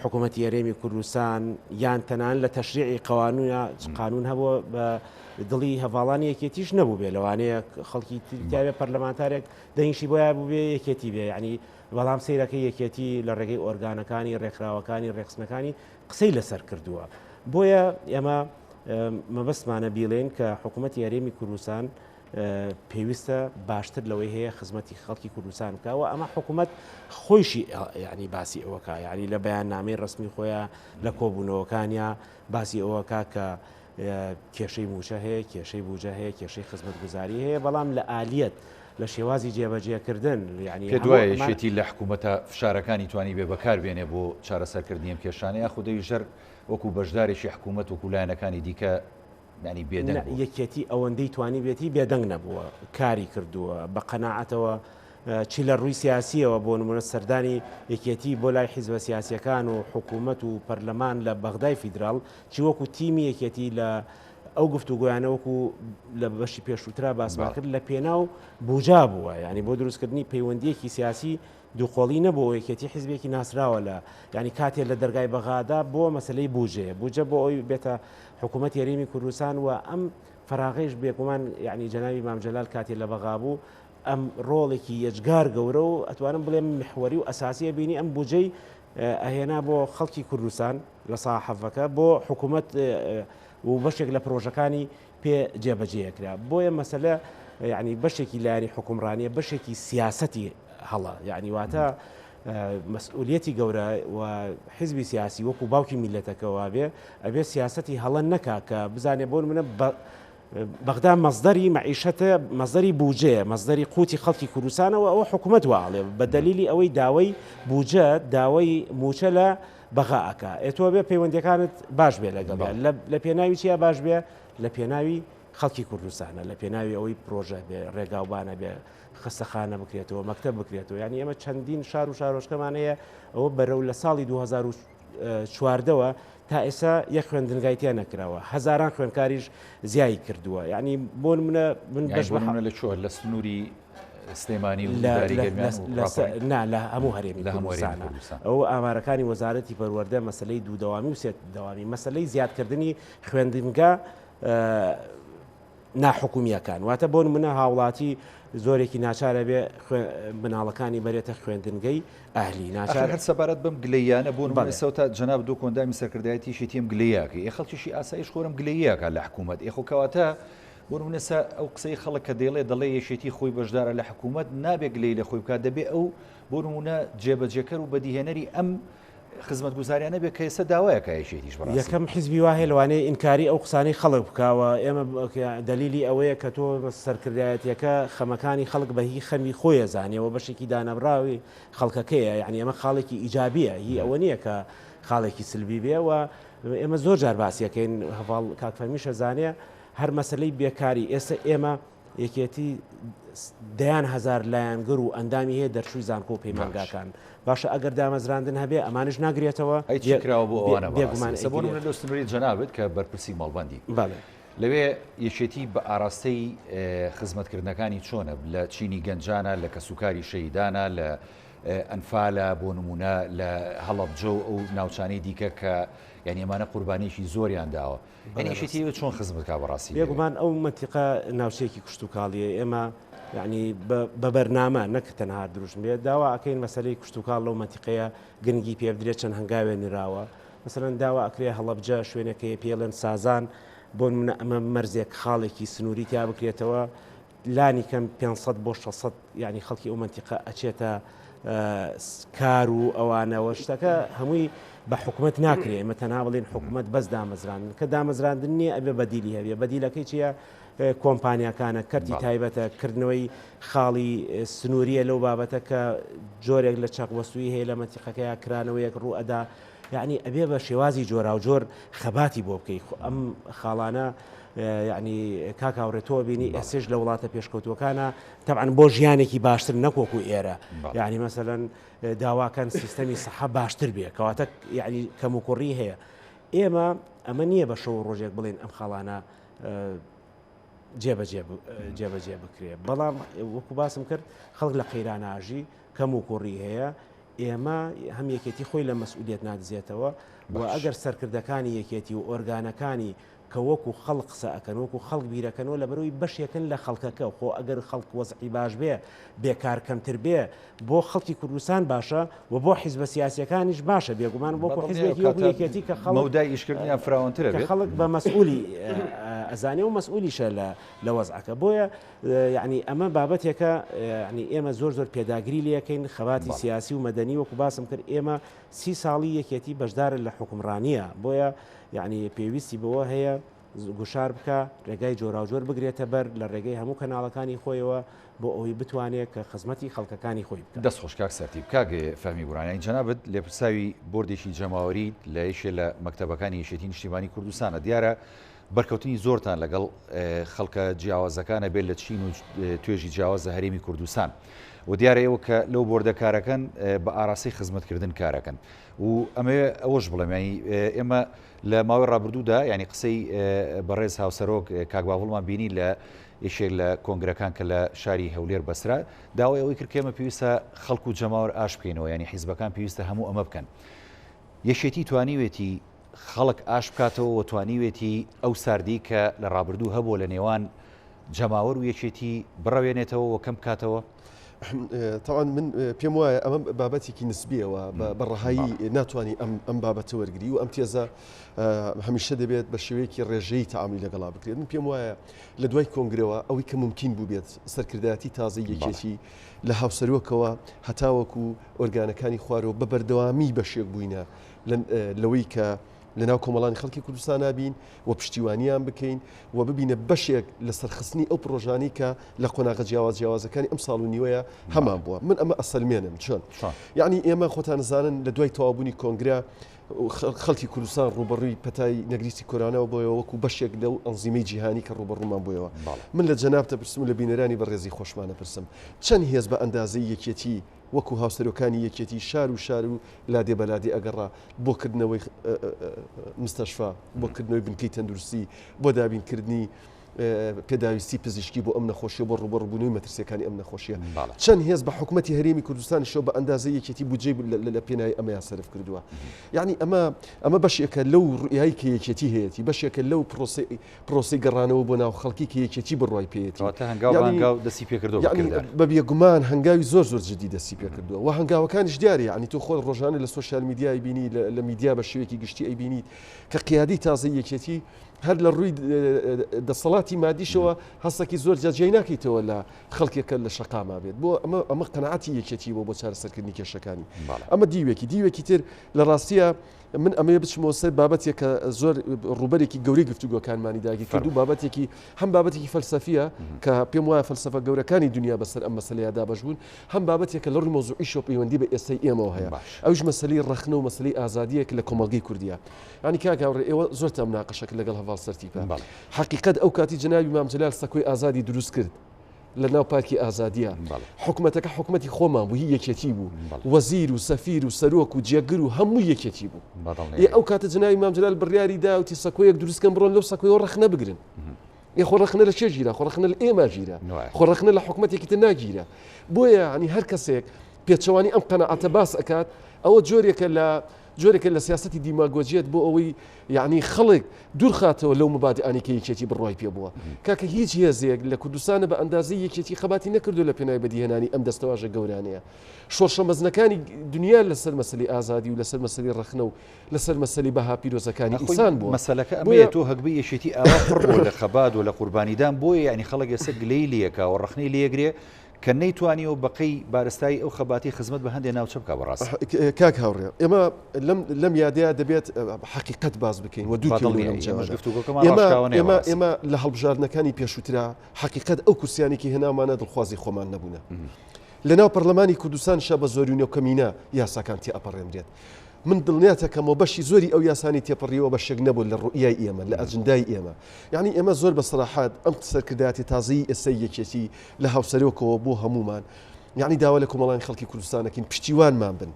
حکوومەتی هەرێمی کوردستان یان تەنان لە تەشریعی قانون هەبووە بە دڵی هەواڵانی یەکێتیش نەبوو بێ لەوانەیە خەڵکی تاوێ پەرلەمانتارێک دەنگشی بۆیە بوو بێ یەکێتی بێ ینی بەڵام سیرەکەی یەکێتی لە ڕێگەی ئۆرگانەکانی ڕێکخراوەکانی ڕێکسنەکانی قسەی لەسەر کردووە بۆیە ئێمە مەبەستمانە بیڵێن کە حکوومەتی هەرێمی کوردستان پێویستە باشتر لەوەی هەیە خزمەتی خەڵکی کوردستان بکەوە ئەمە حکوومەت خۆشی ینی باسی ئەوەکە ینی لە بەیان نامەی ڕسمی خۆیان لە کۆبوونەوەکانیا باسی ئەوەکە کە کێشەی موچە هەیە کێشەی بوجە هەیە کێشەی خزمەت گوزاری هەیە بەڵام لە ئالیەت لە شێوازی جێبەجێکردن ینی پێ دوایە شێتی لە حکوومەتە فشارەکانی توانی بێ بەکاربێنێ بۆ چارەسەرکردنی ئەم کێشانەیە خودەی ژەر وەکو بەشدارێکی حکوومەت وەکو لایەنەکانی دیکە ینی بێدەنگ یەکێتی ئەوەندەی توانی بێتی بێدەنگ نەبووە کاری کردووە بە قەناعەتەوە چی لە ڕووی سیاسیەوە بۆ نمونە سەردانی یەکێتی بۆ لای حیزبە سیاسیەکان و حکوومەت و پەرلەمان لە بەغدای فیدراڵ چی وەکو تیمی یەکێتی لە ئەو گفتوگویانەوەکو لە بەشی پێشووترا باسمان کرد لە پێناو بوجا بووە ینی بۆ دروستکردنی پەیوەندیەکی سیاسی دووقۆڵی نەبوو یەکێتی حیزبێکی ناسراوە لە ینی کاتێک لە دەرگای بەغادا بۆ مەسلەی بوجە بۆ ئەوی بێتە حکوومەتی هەرێمی کوردستان و ئەم فراغیش بێگومان یعنی جەناوی مام جەلال کاتێک لە بەغا بوو ئەم ڕۆڵێکی یەجگار گەورە و ئەتوانم بڵێم محوەری و ئەساسیە بینی ئەم بودجەی ئەهێنا بۆ خەڵکی کوردستان لە ساحەفەکە بۆ حکوومەت و بەشێک لە پرۆژەکانی پێ جێبەجێکرا بۆیە مەسەلە یعنی بەشێکی لایەنی حکومڕانیە بەشێکی سیاسەتی هەڵە یعنی واتە مەسئولیەتی گەورە و حیزبی سیاسی وەکو باوکی میلەتەکەەوە بێ ئەبێ سیاسەتی هەڵە نەکا کە بزانێ بۆ منە بەغدا مەزدەری مەعیشەتە مەزدەری بوجەیە مەزدەری قوتی خەڵکی کوردستانەوە ئەوە حکوومەت واڵێ بە دەلیلی ئەوەی داوای بوجە داوای موچە لە بەغاکە ئێتۆ بێ پەیوەندەکانت باش بێ لەگەڵ لە پێناوی چیە باش بێ لە پێناوی خەڵکی کوردستانە لە پێناوی ئەوەی پرۆژە بێ ڕێگاوبانە بێ خستەخانە بکرێتەوە مەکتەب بکرێتەوە ینی ئەمە چەندین شار و شارۆشکەمان هەیە ئەوە بەرەو لە ساڵی 2014ەوە تا ئێستا یەک خوێندنگایتیان نەکراوە هەزاران خوێندکاریش زیایی کردووە یعنی بۆ منە من بەشمە لە چۆ لە سنووری سلێمانی و لە هەموو هەرێمی کوردستانە ئەو ئامارەکانی وەزارەتی پەروەردە مەسلەی دوودەوامی و سێت دەوامی مەسلەی زیادکردنی خوێندنگە ناحکومیەکان واتە بۆ منە هاوڵاتی زۆرێکی ناچارە بێ بناڵەکانی بەرێتە خوێندنگەی ئاهلی ناچار هەر سەبارەت بم گلەیانە بۆ نمونەسەوتا جەناب دوو کۆندامی سەرکردایەتیشی تیم گلەیەکە خەڵکیشی ئاسایش خۆرم گلەیەکە لە حکوومەت ئێخۆکەواتە بۆ نمونەسە ئەو قسەی خەڵک کە دەڵێ یەشێتی خۆی بەشدارە لە حکوومەت نابێ گلەی لە خۆی بکات دەبێ ئەو بۆ نمونە جێبەجێکەر و بەدیهێنەری ئەم خزمەت گوزاریانە بێ کە ئێستا داوایەکە یەشێتیش بڕاستی یەکەم حیزبی وایە لەوانەیە ئینکاری ئەو قسانەی خەڵک بکاوە ئێمە دلیلی ئەوەیە کە تۆ سەرکردایەتەکە خەمەکانی خەڵک بە هی خەمی خۆیە زانیەوە بەشێکی دانەبراوی خەڵکەکەیە یعنی ئێمە خاڵێکی ئیجابیە هی ئەوە نییە کە خاڵێکی سلبی بێ و ئێمە زۆر جار باسیەکەین هەواڵ کاکفەرمیشە زانێ هەر مەسلەی بێکاری ئێستا ئێمە یەکێتی دەیان هەزار لایەنگر و ئەندامی هەیە دەرچووی زانکۆ و پەیمانگاکان باشە ئەگەر دامەزراندن هەبێ ئەمانش ناگرێتەوە ئەیکراوە بۆ ئەوانە لە سنووری جەنابێت کە بەرپرسی ماڵبەندی لەوێ یەکێتی بە ئاراستەی خزمەتکردنەکانی چۆنە لە چینی گەنجانە لە کەسوکاری شەیدانە لە ئەنفالە بۆ نمونە لە هەڵەبجە و ئەو ناوچانەی دیکە کە یعنی ئەمانە قوربانیشی زۆریان داوە یەکێتی چۆن خزمەتکا بەڕاستی بێگومان ئەو منتیقە ناوچەیەکی کشت و کاڵیە ئێمە یعنی بە بەرنامە نەک تەنها دروست بێت داوا ئەکەین مەسلەی کشت و کاڵ لەو منتیقەیە گرنگی پێ بدرێت چەند هەنگاوێ نراوە مەسەلەن داوا ئەکرێ هەڵەبجە شوێنەکەی پێڵێن سازان بۆ ئەمە مەرزێک خاڵێکی سنووری تیا بکرێتەوە لانی کەم 500 بۆ 600 یعنی خەڵکی ئەو منتیقە ئەچێتە کار و ئەوانەوە شتەکە هەمووی بە حکوومەت ناکرێ ئمە تەنها بڵێن حکوومەت بەس دامەزراندن کە دامەزراندن نییە ئەبێ بەدیلی هەبێ بەدیلەکەی چیە کۆمپانیەکانە کەرتی تایبەتە کردنەوەی خاڵی سنووریە لەو بابەتە کە جۆرێک لە چەقوەستوی هەیە لە مەتیقەکەیە کرانەوەیەک ڕوو ئەدا یعنی ئەبێ بە شێوازی جۆرا و جۆر خەباتی بۆ بکەیت ئەم خاڵانە یعنی کاکاوڕێتەوە بینی ئەسێش لە وڵاتە پێشکەوتوەکانە تەبعاً بۆ ژیانێکی باشتر نەکۆکو ئێرە یعنی مەسەلەن داواکەن سیستەمی سەحە باشتر بێ کەواتە یعنی کەم و کوڕی هەیە ئێمە ئەمە نییە بە شەو ڕۆژێک بڵێن ئەم خاڵانە جێبەجێ بکرێ بەڵام وەکو باسم کرد خەڵک لە قەیراناژی کەم و کوڕی هەیە ئێمە هەم یەکێتی خۆی لە مەسئولیت نادزێتەوە و ئەگەر سەرکردەکانی یەکێتی و ئۆرگانەکانی کە وەکو خەڵق قسە ئەکەن وەکو خەڵک بیرەکەنەوە لە بەرەوەی بەشێکن لە خەڵکەکە خۆ ئەگەر خەڵک وەزعی باش بێ بێکار کەمتر بێ بۆ خەڵکی کوردستان باشە و بۆ حیزبە سیاسیەکانیش باشە بێگومان بۆ حیزبێکی وەکو یەکێتی کە خەڵک مەودای ئیشکردنیان فراوانترە بێت خەڵک بە مەسئولی ئەزانێ و مەسئولیشە لە وەزعەکە بۆیە یعنی ئەمە بابەتێکە ینی ئێمە زۆر پێداگری لەکەین خەباتی سیاسی و مەدەنی وەکو باسم کرد ئێمە 30 ساڵی یەکێتی بەشدارە لە حکومڕانیە بۆیە یعنی پێویستی بەوە هەیە گوشار بکە ڕێگای جۆراوجۆر بگرێتە بەر لە ڕێگەی هەموو کەناڵەکانی خۆیەوە بۆ ئەوەی بتوانێت کە خزمەتی خەڵکەکانی خۆی بکە. دەست خۆشکاک سەرتیب کاگێ فەمی گورانیان جەنابەت لێپرساوی بردێکی جەماوەری لە یەکێ لە مەکتەبەکانی یەکێتی نیشتیمانی کوردستانە دیارە بەرکەوتنی زۆرتان لەگەڵ خەڵکە جیاوازەکانە بێت لە چین و توێژی جیاوازە هەرێمی کوردستان و دیارە ئێوە کە لەو بۆردەکارەکەن بە ئاراسی خزمەتکردن کارەکەن و ئەمە ئەوەش بڵێمانی ئێمە لە ماوەی ڕابردوودا ینی قسەی بەڕێز هاوسەرۆک کاکباوڵمان بینی لە یەکێک لە کۆنگرەکان کە لە شاری هەولێر بەسرا داوای ئەوەی کرد ئێمە پێویستە خەڵک و جەماوەر ئاش بکەینەوە ینی حیزبەکان پێویستە هەموو ئەمە بکەن یەشێتی توانیوێتی خەڵک ئاش بکاتەوە و توانیوێتی ئەو ساردی کە لە ڕابردوو هەبوو لە نێوان جەماوەر و یەکێتی بڕەوێنێتەوە و کەم بکاتەوە طبعا من پێم وایە ئەمە بابەتێکی نسبیەوە بەڕەهایی ناتوانانی ئەم بابەتە وەرگری و ئەم تێزە هەمیشە دەبێت بە شێوەیەکی ڕێژەی تەعامی لەگەڵا بکرێت من پێم وایە لە دوای کۆنگرەوە ئەوەی کە ممکن بوو بێت سەرکردایەتی تازەی یەکێتی لە هاوسەرۆکەوە هەتاوەکو ئۆرگانەکانی خوارەوە بە بەردەوامی بەشێک بووینە لەوەی کە لەناو کۆمەڵانی خەڵکی کوردستان نبین و پشتیوانیان بکەین و ببینە بەشێک لە سەرخستنی ئەو پرۆژانی کە لە قۆناغە جیاوازەکانی ئەم ساڵ و نیوەیە هەمان بووە من ئەمە ئەسەلمێنم چۆن یعنی ئێمە خۆتان نزانن لە دوای تەوابوونی کۆنگرا خەڵکی کوردستان ڕوبەڕووی پەتای نەگریستی کۆرانەوە بۆیەوە وەکو بەشێک لەو ئەنزیمەی جیهانی کە ڕوبەڕوومان بۆیەوە من لە جەنابتە پرسم لە بینەرانی بەڕێزی خۆشمانە پرسم چەند هێز بە ئەندازەی یەکێتی وەکو هاوسەرۆکانی یەکێتی شار و لادێ بەلادێ ئەگەڕا بۆکردنەوەی مستەشفا بۆکردنەوەی بنکەی تەندروستی بۆ دابینکردنی پێداویستی پزیشکی بۆ ئەم نەخۆشیە بۆ ڕوبەڕبوونەوەی مەترسیەکانی ئەم نەخۆشیە چەند هێز بە حکوومەتی هەرێمی کوردستان شەو بە ئەندازەی یەکێتی بودجێ لە پێناوی ئەمەیان سەرف کردووە یعنی ئەمە بەشێکە لەو ڕوئایی کە یەکێتی هەیەی بەشێکە لەو پرۆسی گەڕانەوە بۆ ناو خەڵکی کە یەکێتی بڕوای پێێتی دەستی پێکردەوە بە بێگومان هەنگاوی زۆر جدی دەستی پێکردووە و هەنگاوەکانیش دیارە ینی تۆ خۆ ڕۆژانە لە سوۆشیال میدیای بینی لە میدیا بە شێوەیەکی گشتی ئەیبینیت کە قیادی تازەی یەکێتی هەر لە ڕووی دەسەڵاتی مادیشەوە هەستێکی زۆر جێی ناکەیتەوە لە خەڵکێکە لە شەقاما بێت بۆ ئەمە قەنەعەتی یەکێتی بۆ چارەسەرکردنی کێشەکانی ئەمە دیوێکی تر لە ڕاستیە من ئەمەیە بچمەوە سەر بابەتێک کە زۆر ڕوبەرێکی گەورەی گفتوگۆکانمانی داگیر کرد و بابەتێکی هەم بابەتێکی فەلسەفیە کە پێم وایە فەلسەفە گەورەکانی دنیا بەسەر ئەم مەسەلەیەدا بەشبوون هەم بابەتێکە لە ڕووی مۆزوعی شۆ پەیوەندی بە ئێستای ئێمەوە هەیە ئەوش مەسەلەی ڕەخنە و مەسەلەی ئازادیەک لە کۆمەڵگەی کوردیە ینی کاگاوڕێ ئێوە زۆرتان مناقەشەک لەگەڵ هەواڵ سەرتیپە حقیقەت ئەو کاتی جەنابی مام جەلال سەکۆی ئازادی دروست کرد لە ناو پارکی ئازادیە حکوومەتەکە حکوومەتی خۆمان بوو هی یەکێتی بوو وەزیر و سەفیر و سەرۆک و جێگر و هەموو یەکێتی بوو ئەو کاتە جەنابی مام جەلال بڕیاری داوتی سەکۆیەک دروستکەن بڕۆن لەو سەکۆیەوە ڕەخنە بگرن خۆڕەخنە لە چێ ژیرە خۆڕەخنە لە ئێمە ژیرە خۆڕەخنە لە حکوومەتێکی تر ناگیرە بۆیە ینی هەر کەسێک پێچەوانی ئەم قەنەعەتە باس ئەکات ئەوە جۆرێکە لە سیاسەتی دیماگۆجیەت بۆ ئەوەی یعنی خەڵک دوورخاتەوە لەو مبادئانی کە یەکێتی بڕوای پێ بووە کاکە هیچ هێزێک لە کوردستانە بە ئەندازی یەکێتی خەباتی نەکردو لە پێناوی بەدیهێنانی ئەم دەستەواژە گەورانەیە شۆڕشە مەزنەکانی دنیا لەسەر مەسەلی ئازادی و لەسەر مەسەلی ڕەخنە و لەسەر مەسەلی بەها پیرۆزەکانی ئینسان بووە مەسەلەکە ئەمەیە تۆ هەکبی یەشێتی ئاوا پڕ لە خەبات و لە قوربانیدان بۆیە ینی خەڵک ئێستا گلەی لەکە و ڕەخنەی لێگرێ کە نەیتوانیەوە بەقەی بارستایی ئەو خەباتی خزمەت بە هەندێک ناوچە بکە بەڕاست کاک هاوڕێ ئێمە لەم یادەیە دەبێت حقیقت باز بکەین و دوو ئێمە لە هەڵبژاردنەکانی پێشووترا حقیقت ئەو کورسیانێکی هێنامانە دڵخوازی خۆمان نەبوونە لە ناو پەرلەمانی کوردستان شە بە زۆرینە و کەمینە یاساکان تێ ئەپەڕێنرێت من دڵنیاتەکەمەوە بەشی زۆری ئەو یاسانی تێپەڕیەوە بە شێک نەبوو لە ڕوئیای ئێمە لە ئەجندای ئێمە یعنی ئێمە زۆر بە سەراحات ئەم سەرکردایەتی تازەی ئێستای یەکێتی لە هاوسەرۆکەوە بۆ هەمومان یعنی داوا لە کۆمەڵانی خەڵکی کوردستانەکەین پشتیوانمان بن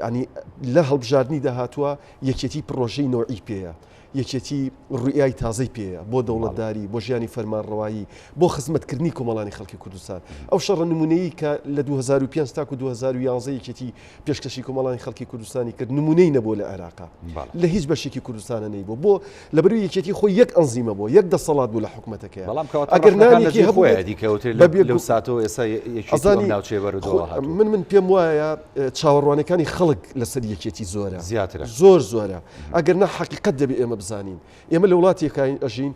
ینی لە هەڵبژاردننی داهاتووە یەکێتی پرۆژەی نۆعی پێەیە یەکێتی ڕوئای تازەی پێەیە بۆ دەوڵەتداری بۆ ژیانی فەرمانڕەوایی بۆ خزمەتکردنی کۆمەڵانی خەڵکی کوردستان ئەو شەڕە نمونەیە کە لە 2005 تاکو 2011 یەکێتی پێشکەشی کۆمەڵانی خەڵکی کوردستانی کرد نمونەی نەبوو لە عێراقا لە هیچ بەشێکی کوردستانە نەیبوو بۆ لەبەروی یەکێتی خۆی یەک ئەنزیمە بۆ یەک دەسەڵات بوو لە حکوومەتەکەی ئەگەر نانێکی هەبووە دیکەوتر لەو ساتەوە ئێستا ناوچێ بەرەوە من پێم وایە چاوەڕوانەکانی خەڵک لەسەر یەکێتی زۆرە زیاترە زۆرە ئەگەر نە حقیقەت دەبێت ئێمە بزانین ئێمە لە وڵاتیەکانی ئەژین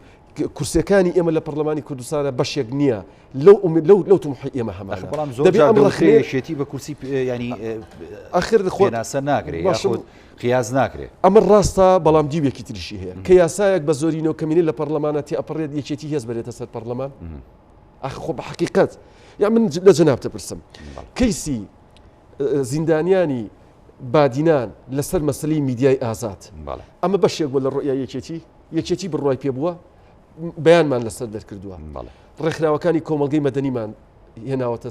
کورسەکانی ئێمە لە پەرلەمانی کوردستانە بەشێک نییە لەو تومحی ئێمە هەمان زۆرشێتی بە کورسی ینی ئاخر خۆناسە ناگرێت قیاز ناکرێت ئەمە ڕاستە بەڵام دیوێکی تریشی هەیە کە یاسایەک بە زۆرینەوە کەمینی لە پەرلەمانەتی ئەپەڕێت یەکێتی هێز بەرێتە سەر پەرلەمان خۆ بە حقیقەت یا من لە جەنابتە پرسم کەیسی زیندانیانی بادینان لەسەر مەسلەی میدیای ئازاد ئەمە بەشێک بۆ لە ڕۆیای یەکێتی بڕوای پێ بووە بەیانمان لەسەر دەرکردووە ڕێکخراوەکانی کۆمەلگەی مەدەنیمان هێناوەتە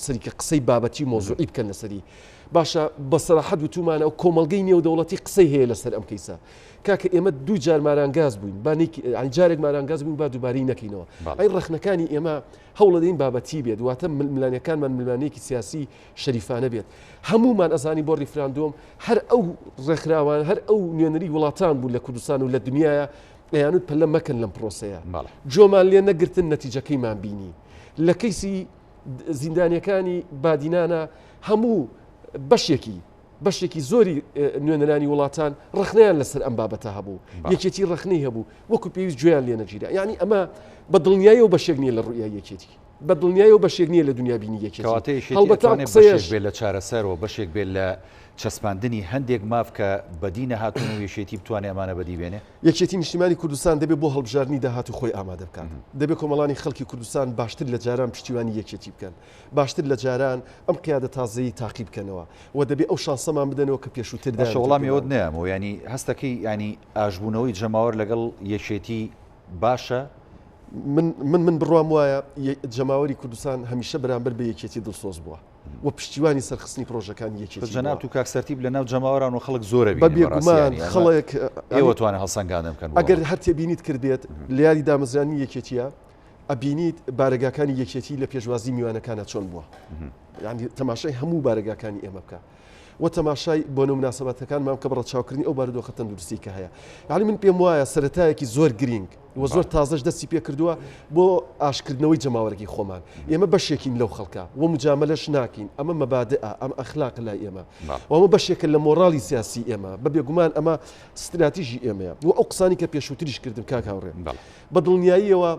سەریکە قسەی بابەتی مۆزوعی بکەن لەسەری باشە بە سەراحەت وتومانە و کۆمەلگەی نێودەوڵەتی قسەی هەیە لەسەر ئەم کەیسە کاکە ئێمە دوو جار مارانگاز بووین جارێک مارانگاز بووین با دووبارەی نەکەینەوە ئەی ڕخنەکانی ئێمە هەوڵە دەین بابەتی بێت واتە ملانیەکانمان ملانەیەکی سیاسی شەریفانە بێت هەمومان ئەزانی بۆ ریفراندۆم هەر ئەو ڕێکخراوان هەر ئەو نوێنەری وڵاتان بوو لە کوردستان و لە دنیاە ئەیانوت پەلە مەکەن لەم پرۆسەیە جۆمان لێ نەگرتن نەتیجەکەیمان بینی لە کەیسی زیندانیەکانی بادینانە هەموو بەشێکی زۆری نوێنەرانی وڵاتان ڕخنیان لەسەر ئەم بابەتە هەبوو یەکێتی ڕخنەی هەبوو وەکو پێویست گوێیان لێ نەگیرا یعنی ئەمە بە دڵنیایی و بەشێک نییە لە ڕوئای یەکێتی بە دڵنیایی و بەشێک نییە لە دنیا بینی یەکێتی بەشێک بێت لە چارەسەرەوە بەشێک بێت لە چەسپاندنی هەندێک ماف کە بەدینە هاتوون و یەکێتی بتوانێت ئەمانە بەدی بێنێ یەکێتی نیشتیمانی کوردستان دەبێت بۆ هەڵبژاردننی داهات و خۆی ئامادە بکات دەبێت کۆمەڵانی خەڵکی کوردستان باشتر لە جاران پشتیوانی یەکێتی بکەن باشتر لە جاران ئەم قیادە تازەیی تاقی بکەنەوە و دەبێت ئەو شانسەمان بدەنەوە کە پێشووتردا وەڵامی ئەوت نیامەوە ینی هەستەکەی ینی ئاژبوونەوەی جەماوەر لەگەڵ یەکێتی باشە من بڕوام وایە جەماوەری کوردستان هەمیشە بەرامبەر بە یەکێتی دڵسۆز بووە و پشتیوانی سەرخستنی پرۆژەکانی یەکێتی جەناب و کاکسەرتیب لە ناو جەماوەران و خەڵک زۆرە بێگومان خەڵک ئێوە توانە هەڵسەنگانم بکەن ئەگەر هەر تێبینیت کردێت لە یاری دامەزرانی یەکێتیە ئەبینیت بارگاکانی یەکێتی لە پێشوازی میوانەکانە چۆن بووە یعنی تەماشای هەموو بارگاکانی ئێمە بکە و تەماشای بۆ مناسبەتەکانمان کە بڕە چاوکردنی ئەو بارودۆخە تەندروستی کە هەیە یعنی من پێم وایە سەرەتایەکی زۆر گرنگ و زۆر تازەش دەستی پێ کردووە بۆ ئاشکردنەوەی جەماوەرەی خۆمان ئێمە بەشێکین لەو خەڵکە و مجاملەش ناکەین ئەمە مەبادئە ئەم ئەخلاق لای ئێمە ئەمە بەشێکە لە مۆراڵی سیاسی ئێمە بەبێگومان ئەمە استراتیژی ئێمەیە و ئەو قسانی کە پێشووتریش کردم کاکاوڕێ بە دڵنیاییەوە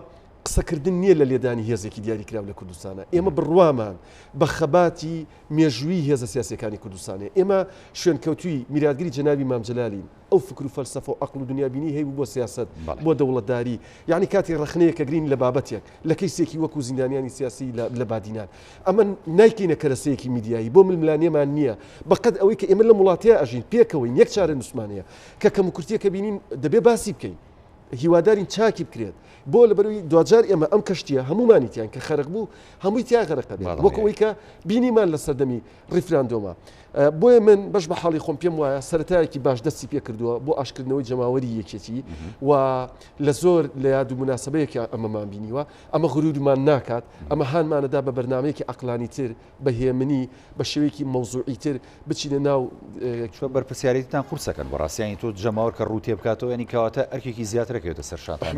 قسەکردن نییە لە لێدانی هێزێکی دیاریکراو لە کوردستانە ئێمە بڕوامان بە خەباتی مێژووی هێزە سیاسەکانی کوردستانێ ئێمە شوێنکەوتوی میراگری جەنابی مامجلالین ئەو فکر و فەلسەفە و عەقڵ و دنیابینی هەیە بۆ سیاست بۆ دەوڵەتداری یعنی کاتی ڕخنەیە کە گرین لە بابەتێک لە کەیسێکی وەکو زیندانیانی سیاسی لە بادینان ئەمە نایکەینە کەرەسەیەکی میدیایی بۆ ململانیەمان نییە بەقەت ئەوەی کە ئێمە لە وڵاتەیە ئەژین پێکەوەین یەک چارە نووسمانەیە کە کەموکورتیەکە بینین دەبێ باسی بکەین هیوادارین چاکی بکرێت بۆ لەبەروی دوجار ئێمە ئەم کەشتیە هەمومانیتیان کە خەرق بوو هەمووی تیا غەرقە بێت وەکەوەی کە بینیمان لە سەردەمی ڕیفراندۆمە بۆیە من بەش بە حاڵی خۆم پێم وایە سەرەتایەکی باش دەستی پێ کردووە بۆ ئاشکردنەوەی جەماوەری یەکێتی و لە زۆر لە یاد و مناسبەیەکی ئەمەمان بینیوە ئەمە غرورمان ناکات ئەمە هانمانەدا بە بەرنامەیەکی عەقلانی تر بە هێمنی بە شێوەیەکی مەوزوعی تر بچینە ناو بەرپرسیارەتان قورسەکەن بەڕاستیانی تۆ جەماوەر کە ڕوو تێ بکاتەوە ینی کەواتە ئەرکێکی زیاترەکەوێتە سەر شاتان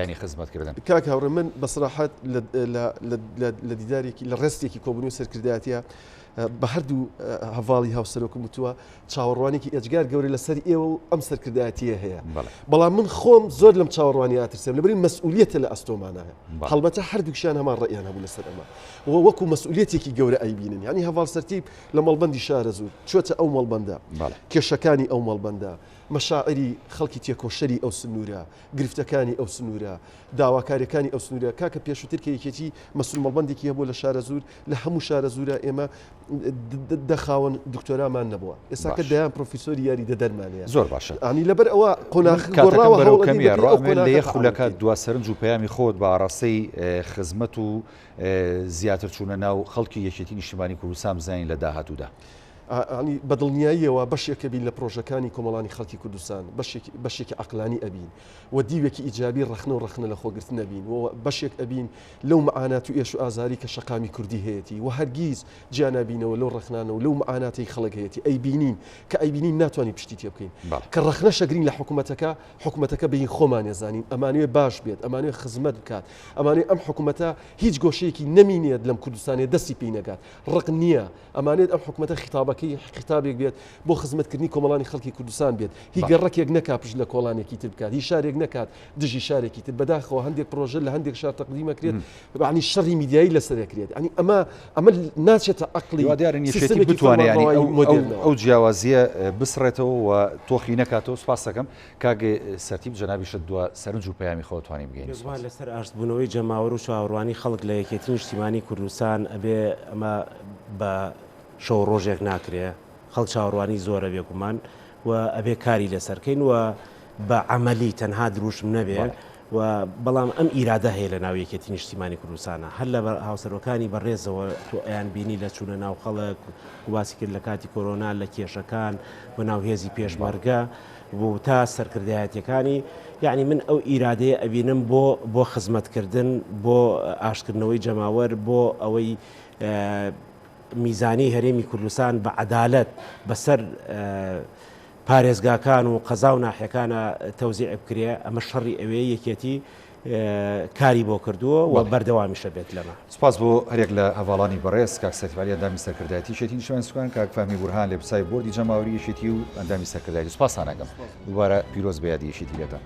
ینی خزمەتکردن کاک هاوڕێ من بەسراحەت لە دیدارێکی لە ڕستێکی کۆبوونی و سەرکردایەتە بە هەردوو هەواڵی هاوسەرۆکم وتووە چاوەڕوانێکی ئەجگار گەورە لەسەر ئێوە و ئەم سەرکردایەتیە هەیە بەڵام من خۆم زۆر لەم چاوەڕوانی ئاترسێم لەبەری مەسئولیەتە لە ئەستۆمانایە هەڵبەتە هەردووکشیان هەمان ڕێیان هەبوو لەسەر ئەمە وەکو مەسئولیەتێکی گەورە ئەیبینن ینی هەواڵ سەرتیب لە مەڵبەندی شارە زوور چۆتە ئەو مەڵبەندە کێشەکانی ئەو مەڵبەندە مەشاعری خەڵکی تێکۆشەری ئەو سنوورە گرفتەکانی ئەو سنوورە داواکاریەکانی ئەو سنوورە کاکە پێشووتر کە یەکێتی مەسول مەڵبەندێکی هەبوو لە شارە زوور لە هەموو شارە زوورە ئێمە دەخاون دکتۆرامان نەبووە ئێستا کە دەیان پرۆفیسۆری یاری دەدەرمانەیە زۆر باشە ئەنی لەبەر ئەوە قۆناغڕاوە لە خولەکە دواسەرنج و پەیامی خۆت بە ئاڕاستەی خزمەت و زیاتر چوونە ناو خەڵکی یەکێتی نیشتیمانی کوردستان بزانین لە داهاتوودا بەدڵنیاییەوە بەشێکە بین لە پرۆژەکانی کۆمەڵانی خەڵکی کوردستان بەشێکی عقلانی ئەبین و دیوێکی ئیجابی ڕخنە و ڕخنە لە خۆگرتن نەبین و بەشێک ئەبین لەو معانات و ئێش و ئازاری کە شەقامی کوردی هەیەی و هەرگیز جیانابینەوە لەو ڕخنانە و لەو معاناتی خەڵک هەیەی ئەیبینین کە ئەیبینین ناتوانانی پشتی تێ بکەین کە ڕخنە شەگرین لە حکوومەتەکە بین خۆمان ێزانین ئەمانوێ باش بێت ئەمانوێ خزمەت بکات ئەمانوێ ئەم حکوومەتە هیچ گۆشەیەکی نەمینێت لەم کوردستانی دەستی پێی نەگات ڕق نییە ئەمانێت ئەم حکوومەتە خطابێک بێت بۆ خزمەتکردنی کۆمەڵانی خەڵکی کوردستان بێت هیچ گەڕێکێک نەکات پشت لە کۆڵانێکی تر بکات هیچ شارێک نەکات دژی شارێکی تر بەداخەوە هەندێک پرۆژە لە هەندێک شار تەقدیمەکرێت عنی شەڕی میدیایی لەسەرێکرێت ینی ئەمە ناچێتە عقلی دیارنیشێتی بتوانێت ئەو جیاوازیە بسڕێتەوە و تۆخی نەکاتەوە سپاس دەکەم کاگێ سەرتیب جەنابیشت دووە سەرنج و پەیامی خۆتوانین بگەین لەسەر ئاشتبوونەوەی جەماوەر و چاوەڕوانی خەڵک لە یەکێتی نیشتیمانی کوردستان ئەبێ ئەمە بە شەو ڕۆژێک ناکرێ خەڵک چاوەڕوانی زۆرە بێگومان و ئەبێ کاری لەسەرکەین و بە عملی تەنها دروشم نەبێت و بەڵام ئەم ئیرادە هەیە لە ناو یەکێتی نیشتیمانی کوردستانە هەر لە هاوسەرەکانی بەڕێزەوە تۆ ئەیان بینی لە چوونە ناو خەڵک واسی کرد لە کاتی کۆرۆنا لە کێشەکان بە ناو هێزی پێشمەرگە بۆ تا سەرکردایەتەکانی یعنی من ئەو ئیرادەیە ئەبینم بۆ خزمەتکردن بۆ ئاشکردنەوەی جەماوەر بۆ ئەوەی میزانی هەرێمی کوردستان بە عەدالەت بەسەر پارێزگاکان و قەزا و ناحیەکانە تەوزیع بکرێ ئەمە شەڕی ئەوەیە یەکێتی کاری بۆ کردووە و بەردەوامیشە بێت لەمە سپاس بۆ هەرێک لە هەواڵانی بەڕێز کاک سەتیباری ئەندامی سەرکردایەتی شێتی نیشتیمانی سوکان کاک فەهمی بورهان لە پرسای بۆردی جەماوەری یەکێتی و ئەندامی سەرکردایەتی سوپاسان ئەگەم دووبارە پیرۆز بە یادی یەکێتی لێدەم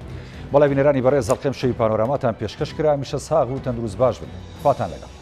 بەڵای بینەرانی بەڕێز زەڵقەم شەوی پانۆراماتان پێشکەش کرا میشە ساغ و تەندروست باش بن خواتان لەگەڵ